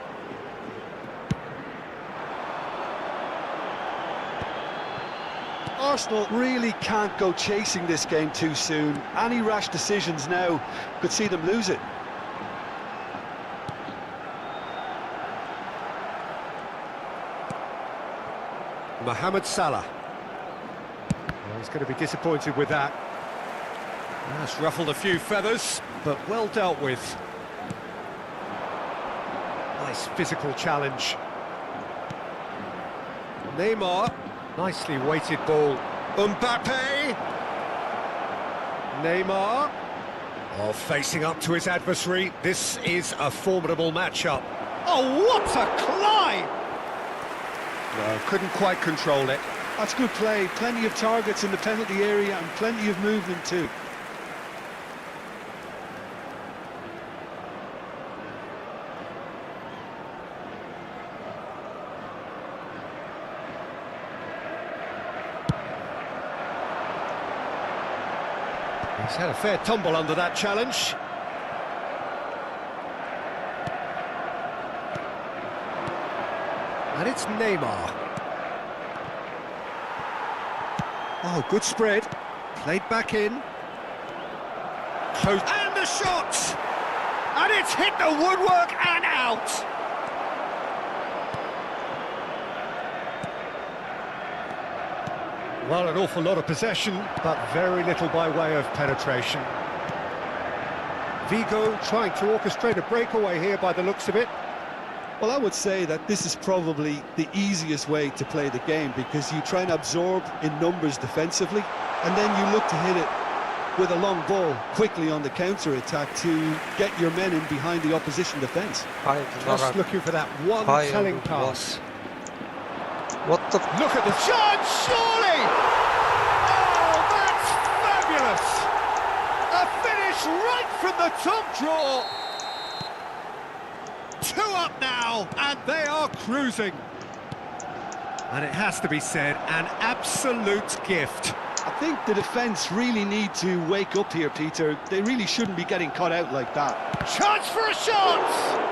Arsenal really can't go chasing this game too soon. Any rash decisions now could see them lose it. Mohamed Salah. Well, he's going to be disappointed with that. That's ruffled a few feathers, but well dealt with. Nice physical challenge. Neymar, nicely weighted ball. Mbappe! Neymar. Oh, facing up to his adversary. This is a formidable matchup. Oh, what a climb! No, couldn't quite control it. That's good play. Plenty of targets in the penalty area and plenty of movement too. He's had a fair tumble under that challenge. And it's Neymar. Oh, good spread. Played back in. Close. And the shot! And it's hit the woodwork and out! Well, an awful lot of possession, but very little by way of penetration. Vigo trying to orchestrate a breakaway here by the looks of it. Well, I would say that this is probably the easiest way to play the game, because you try and absorb in numbers defensively, and then you look to hit it with a long ball quickly on the counter-attack to get your men in behind the opposition defence. Just looking for that one telling pass. What the... Look at the chance, surely! Oh, that's fabulous! A finish right from the top draw! 2 up now, and they are cruising. And it has to be said, an absolute gift. I think the defence really need to wake up here, Peter. They really shouldn't be getting caught out like that. Chance for a shot!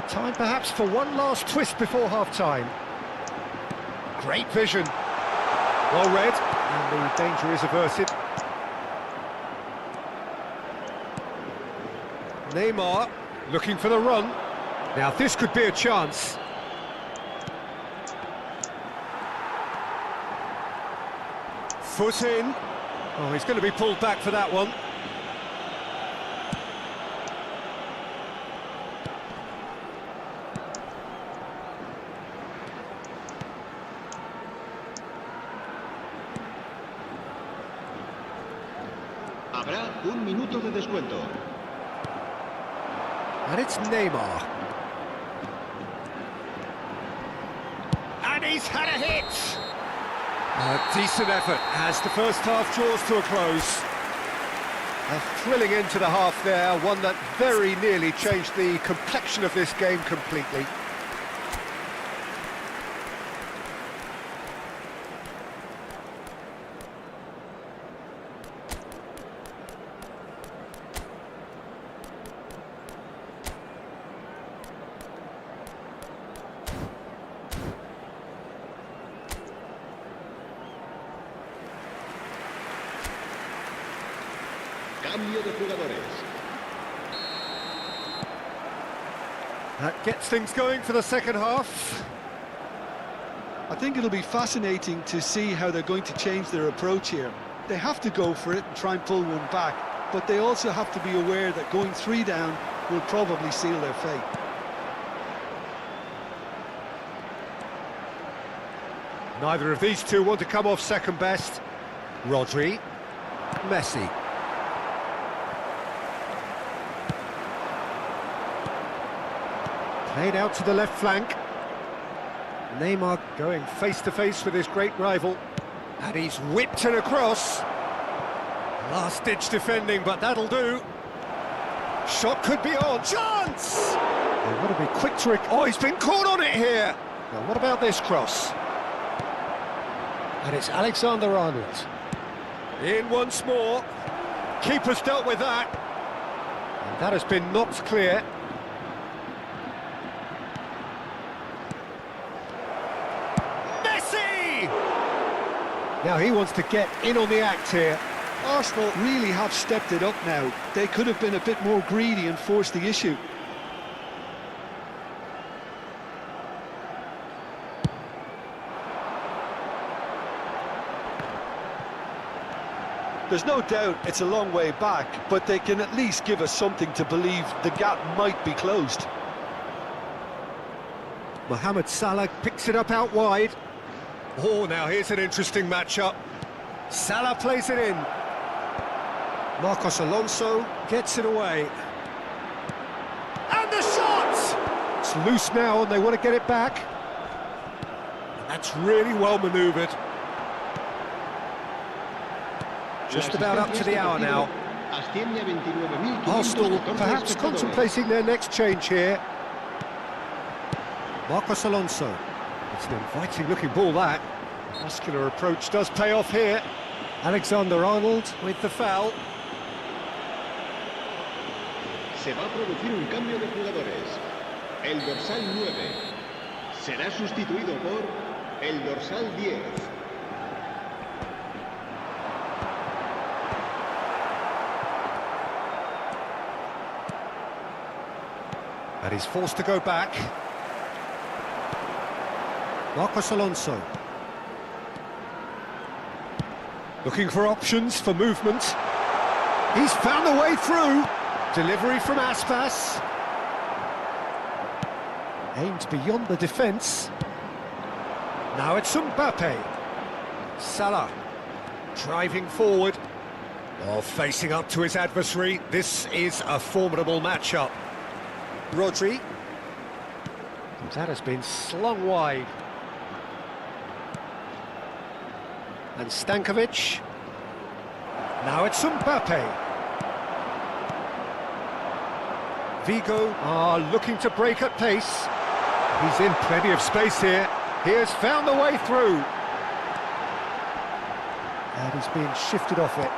Time perhaps for one last twist before half-time. Great vision. Well read, and the danger is averted. Neymar looking for the run. Now this could be a chance. Foot in. Oh, he's going to be pulled back for that one. Habrá 1 minuto de descuento. And it's Neymar. And he's had a hit! A decent effort as the first half draws to a close. A thrilling end to the half there, one that very nearly changed the complexion of this game completely. Cambio de jugadores. That gets things going for the second half. I think it'll be fascinating to see how they're going to change their approach here. They have to go for it and try and pull one back, but they also have to be aware that going 3 down will probably seal their fate. Neither of these two want to come off second best. Rodri, Messi. Played out to the left flank. Neymar going face-to-face with his great rival. And he's whipped it across. Last-ditch defending, but that'll do. Shot could be on. Chance! They've got to be quick to... Oh, he's been caught on it here. Now, what about this cross? And it's Alexander-Arnold. In once more. Keeper's dealt with that. And that has been knocked clear. Now he wants to get in on the act here. Arsenal really have stepped it up now. They could have been a bit more greedy and forced the issue. There's no doubt it's a long way back, but they can at least give us something to believe the gap might be closed. Mohamed Salah picks it up out wide. Oh, now here's an interesting matchup. Salah plays it in. Marcos Alonso gets it away. And the shot! It's loose now and they want to get it back. And that's really well manoeuvred. Just about up to the hour now. Arsenal perhaps contemplating their next change here. Marcos Alonso. It's an inviting-looking ball, that. Muscular approach does pay off here. Alexander-Arnold with the foul. Se va a producir un cambio de jugadores. El dorsal 9 será sustituido por el dorsal 10. And he's forced to go back. Marcos Alonso. Looking for options for movement. He's found a way through. Delivery from Aspas. Aimed beyond the defence. Now it's Mbappe. Salah. Driving forward. While facing up to his adversary. This is a formidable matchup. Rodri. That has been slung wide. And Stankovic. Now it's Mbappe. Vigo are looking to break at pace. He's in plenty of space here. He has found the way through. And he's being shifted off it.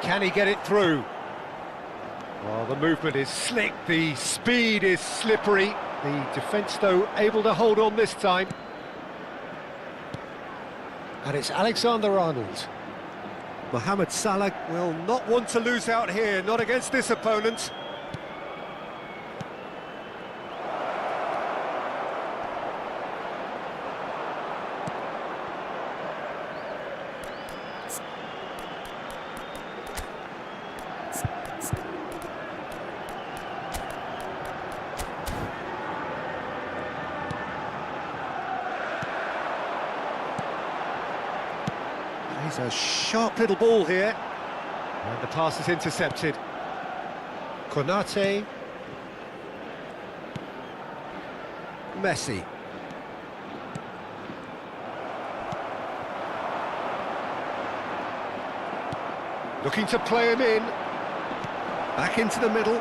Can he get it through? Well, the movement is slick, the speed is slippery. The defence, though, able to hold on this time. And it's Alexander-Arnold. Mohamed Salah will not want to lose out here, not against this opponent. He's a sharp little ball here. And the pass is intercepted. Konate. Messi. Looking to play him in. Back into the middle.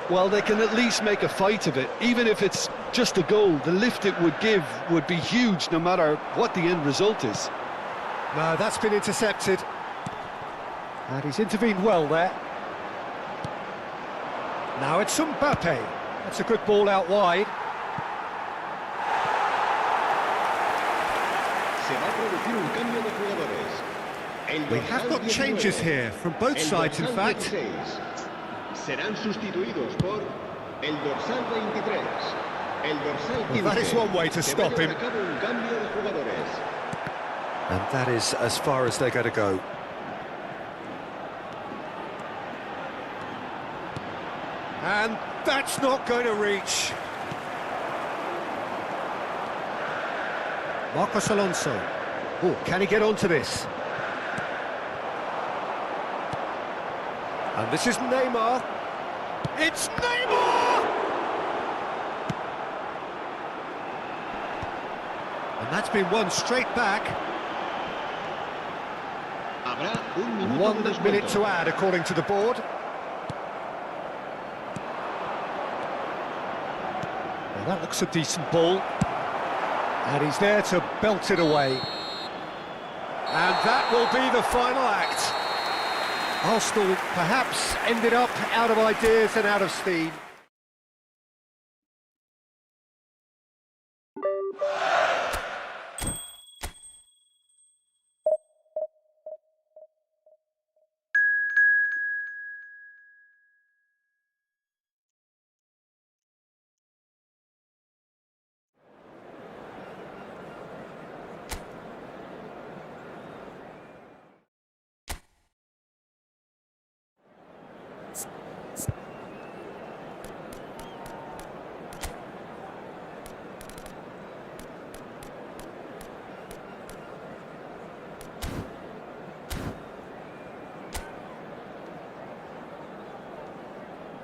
Well, they can at least make a fight of it. Even if it's just a goal, the lift it would give would be huge no matter what the end result is. No, that's been intercepted. And he's intervened well there. Now it's Mbappe. That's a good ball out wide. Se va a producir un cambio de jugadores. We have got changes here from both sides, in fact. Serán sustituidos por el dorsal 23, el dorsal 15. Well, that is one way to stop him. Un cambio de jugadores. And that is as far as they're going to go. And that's not going to reach. Marcos Alonso. Oh, can he get onto this? And this is Neymar. It's Neymar! And that's been won straight back. Habrá un minuto 1 de descuento. minute to add, according to the board. Well, that looks a decent ball. And he's there to belt it away. And that will be the final act. Arsenal perhaps ended up out of ideas and out of steam.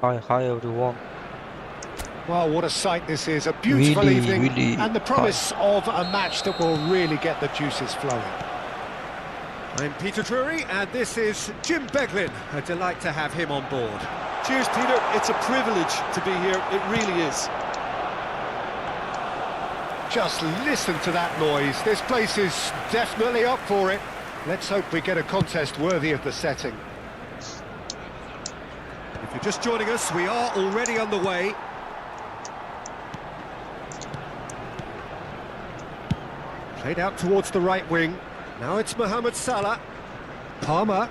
Hi everyone. Well, what a sight this is, a beautiful evening, really and the promise of a match that will really get the juices flowing. I'm Peter Drury, and this is Jim Beglin. A delight to have him on board. Cheers, Peter. It's a privilege to be here. It really is. Just listen to that noise. This place is definitely up for it. Let's hope we get a contest worthy of the setting. If you're just joining us, we are already underway. Played out towards the right wing. Now it's Mohamed Salah. Palmer.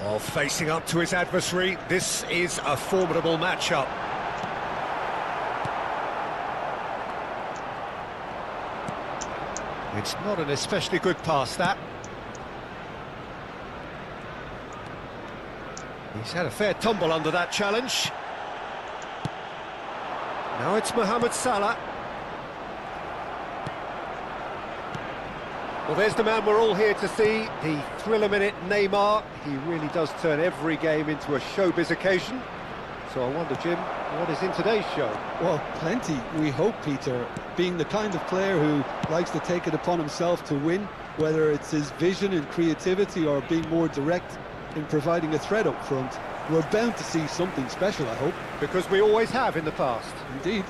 Oh, facing up to his adversary. This is a formidable matchup. It's not an especially good pass, that. He's had a fair tumble under that challenge. Now it's Mohamed Salah. Well, there's the man we're all here to see, the thriller-minute Neymar. He really does turn every game into a showbiz occasion. So I wonder, Jim, what is in today's show? Well, plenty, we hope, Peter. Being the kind of player who likes to take it upon himself to win, whether it's his vision and creativity or being more direct in providing a threat up front, we're bound to see something special, I hope. Because we always have in the past. Indeed.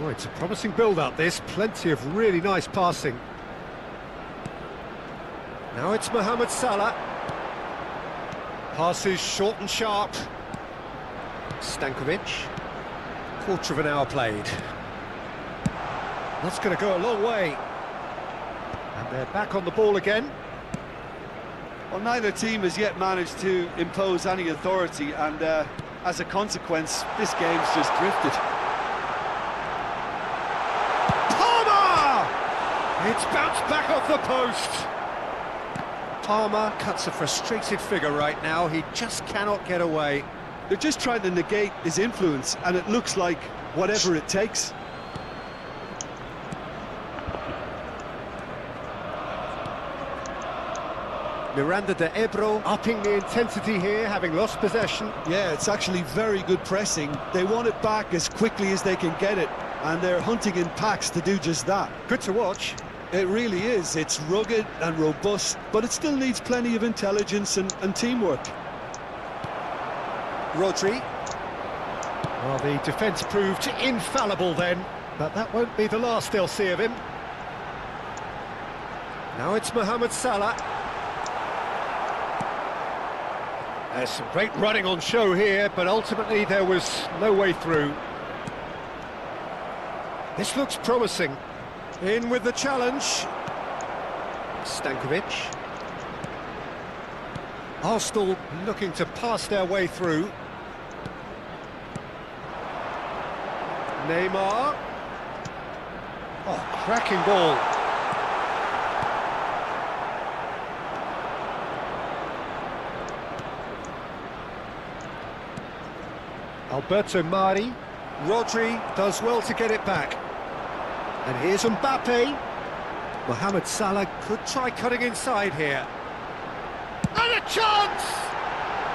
Oh, it's a promising build-up, this. Plenty of really nice passing. Now it's Mohamed Salah. Passes short and sharp. Stankovic. Quarter of an hour played. That's going to go a long way. And they're back on the ball again. Well, neither team has yet managed to impose any authority, and as a consequence, this game's just drifted. It's bounced back off the post. Palmer cuts a frustrated figure right now. He just cannot get away. They're just trying to negate his influence, and it looks like whatever it takes. Miranda de Ebro upping the intensity here, having lost possession. Yeah, it's actually very good pressing. They want it back as quickly as they can get it, and they're hunting in packs to do just that. Good to watch. It really is. It's rugged and robust, but it still needs plenty of intelligence and teamwork. Rodri. Well, the defence proved infallible then, but that won't be the last they'll see of him. Now it's Mohamed Salah. There's some great running on show here, but ultimately there was no way through. This looks promising. In with the challenge. Stankovic. Arsenal looking to pass their way through. Neymar. Oh, cracking ball. Alberto Mari. Rodri does well to get it back. And here's Mbappe. Mohamed Salah could try cutting inside here. And a chance!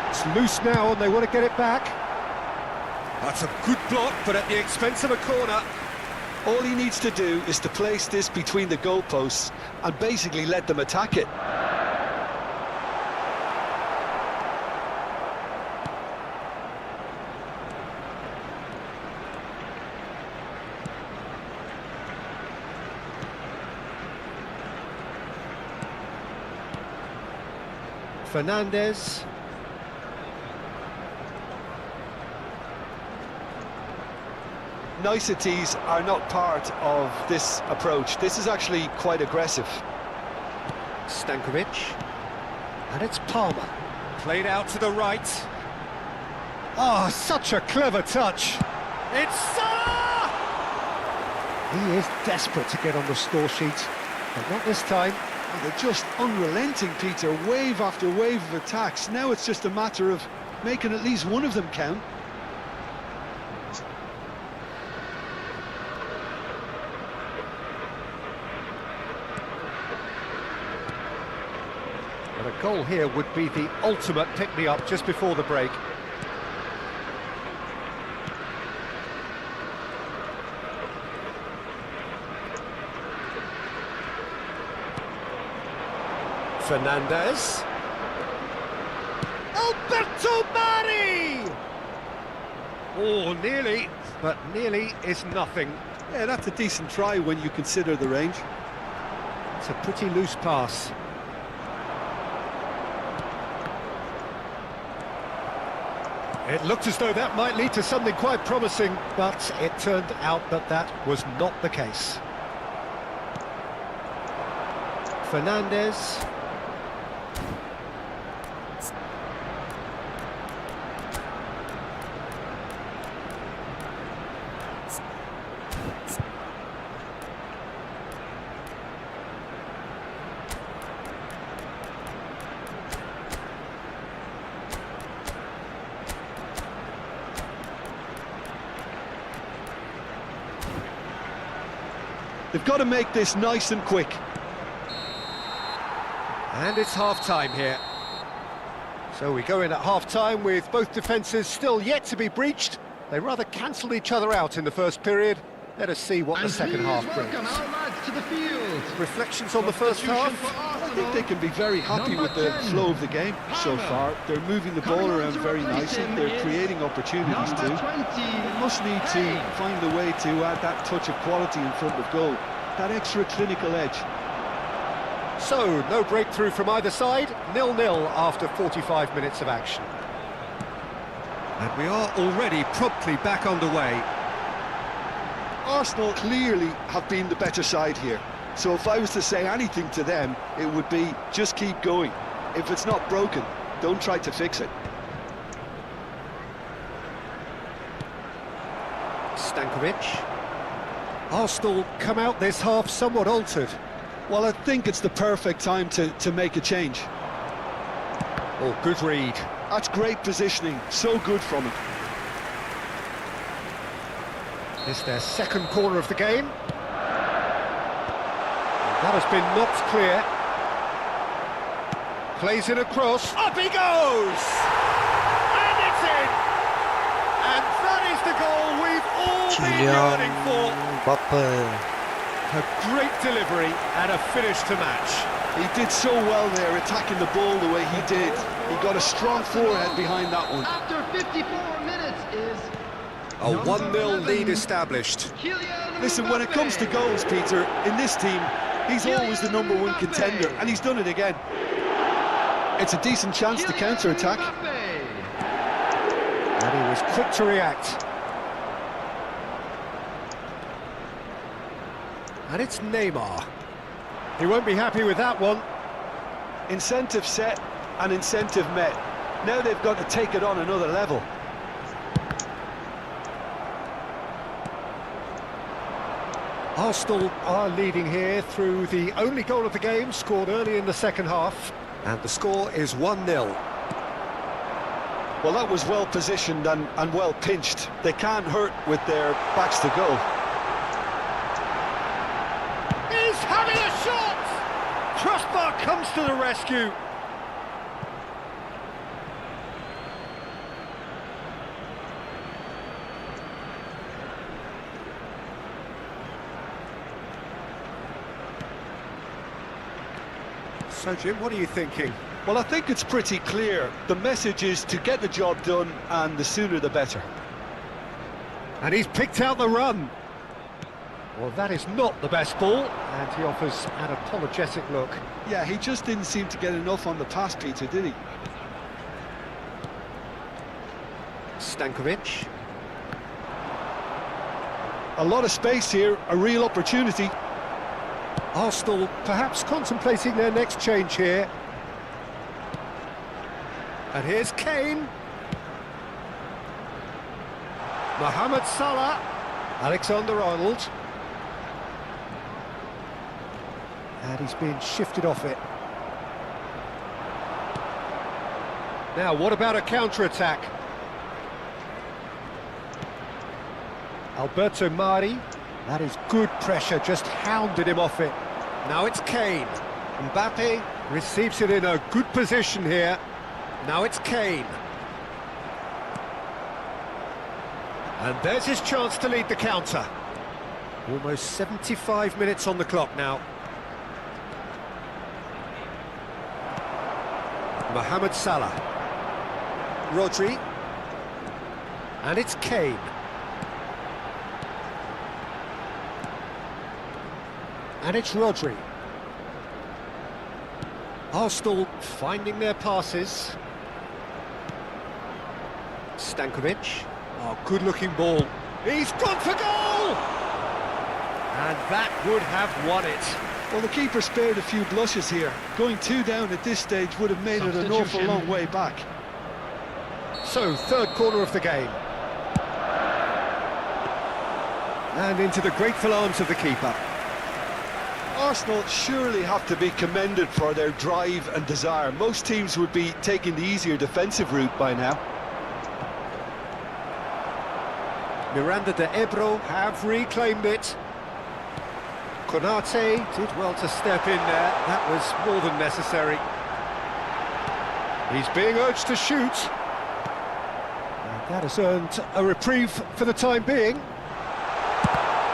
It's loose now and they want to get it back. That's a good block, but at the expense of a corner. All he needs to do is to place this between the goalposts and basically let them attack it. Fernandez. Niceties are not part of this approach. This is actually quite aggressive. Stankovic. And it's Palmer. Played out to the right. Oh, such a clever touch. It's Salah! He is desperate to get on the score sheet, but not this time. They're just unrelenting, Peter. Wave after wave of attacks. Now it's just a matter of making at least one of them count. And a goal here would be the ultimate pick-me-up just before the break. Fernandez. Alberto Mari! Oh, nearly. but nearly is nothing. Yeah, that's a decent try when you consider the range. It's a pretty loose pass. It looked as though that might lead to something quite promising, but it turned out that that was not the case. Fernandez. They've got to make this nice and quick. And it's half-time here. So we go in at half-time with both defences still yet to be breached. They rather cancelled each other out in the first period. Let us see what the second half brings. Our lads to the field. Reflections on the first half? I think they can be very happy with the flow of the game so far. They're moving the ball around very nicely. They're creating opportunities too. They must need to find a way to add that touch of quality in front of goal. That extra clinical edge. So, no breakthrough from either side. 0-0 after 45 minutes of action. And we are already promptly back underway. Arsenal clearly have been the better side here. So if I was to say anything to them, it would be just keep going. If it's not broken, don't try to fix it. Stankovic. Arsenal come out this half somewhat altered. Well, I think it's the perfect time to make a change. Oh, good read. That's great positioning, so good from him. It's their second corner of the game. That has been knocked clear. Plays it across. Up he goes! And it's in! And that is the goal we've all been yearning for. Mbappe. A great delivery and a finish to match. He did so well there, attacking the ball the way he did. He got a strong forehead behind that one. After 54 minutes is A 1-0 lead established. Listen, when it comes to goals, Peter, in this team, he's always the #1 contender, and he's done it again. It's a decent chance to counter-attack. And he was quick to react. And it's Neymar. He won't be happy with that one. Incentive set and incentive met. Now they've got to take it on another level. Arsenal are leading here through the only goal of the game, scored early in the second half. And the score is 1-0. Well, that was well positioned and well pinched. They can't hurt with their backs to goal. He's having a shot! Crossbar comes to the rescue. So, Jim, what are you thinking? Well, I think it's pretty clear. The message is to get the job done, and the sooner the better. And he's picked out the run. Well, that is not the best ball, and he offers an apologetic look. Yeah, he just didn't seem to get enough on the pass, Peter, did he? Stankovic. A lot of space here, a real opportunity. Arsenal perhaps contemplating their next change here. And here's Kane. Mohamed Salah. Alexander-Arnold. And he's being shifted off it. Now, what about a counter-attack? Alberto Mari. That is good pressure, just hounded him off it. Now it's Kane. Mbappe receives it in a good position here. Now it's Kane. And there's his chance to lead the counter. Almost 75 minutes on the clock now. Mohamed Salah. Rodri. And it's Kane. And it's Rodri. Arsenal finding their passes. Stankovic. Oh, good-looking ball. He's gone for goal! And that would have won it. Well, the keeper spared a few blushes here. Going 2 down at this stage would have made it an awful Substitution. long way back. So, third corner of the game. And into the grateful arms of the keeper. Arsenal surely have to be commended for their drive and desire. Most teams would be taking the easier defensive route by now. Miranda de Ebro have reclaimed it. Konate did well to step in there. That was more than necessary. He's being urged to shoot. And that has earned a reprieve for the time being.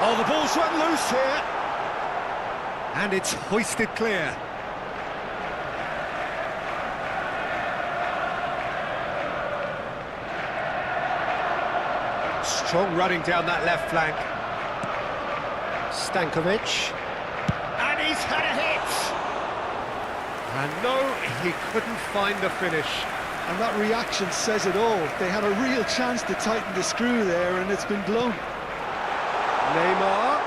Oh, the ball's run loose here. And it's hoisted clear. Strong running down that left flank. Stankovic. And he's had a hit! And no, he couldn't find the finish. And that reaction says it all. They had a real chance to tighten the screw there, and it's been blown. Neymar.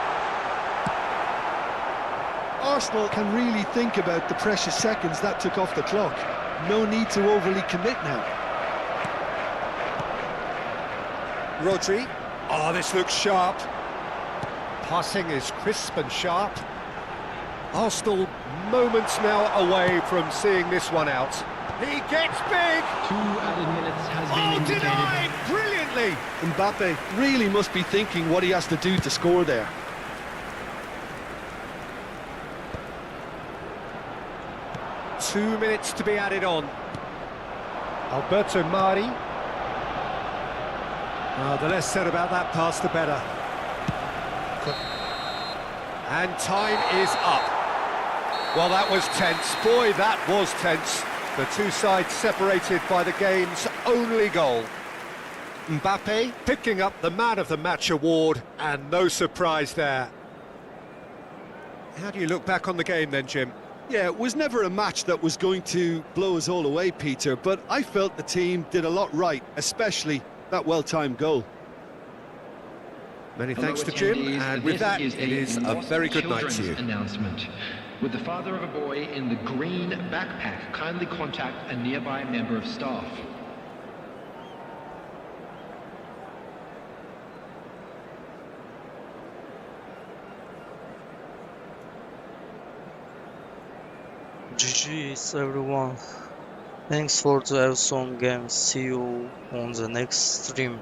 Arsenal can really think about the precious seconds that took off the clock. No need to overly commit now. Rodri. Oh, this looks sharp. Passing is crisp and sharp. Arsenal moments now away from seeing this one out. He gets big! 2 added minutes has been Oh, indicated. denied brilliantly! Mbappe really must be thinking what he has to do to score there. Two minutes to be added on. Alberto Mari. Oh, the less said about that pass, the better. And time is up. Well, that was tense. Boy, that was tense. The two sides separated by the game's only goal. Mbappe picking up the Man of the Match award, and no surprise there. How do you look back on the game then, Jim? Yeah, it was never a match that was going to blow us all away, Peter, but I felt the team did a lot right, especially that well-timed goal. Many Hello, thanks to Jim, attendees. and with This that, it is a Lost very good night Children's to you. Announcement. Would the father of a boy in the green backpack kindly contact a nearby member of staff? GG's everyone. Thanks for the awesome game. See you on the next stream.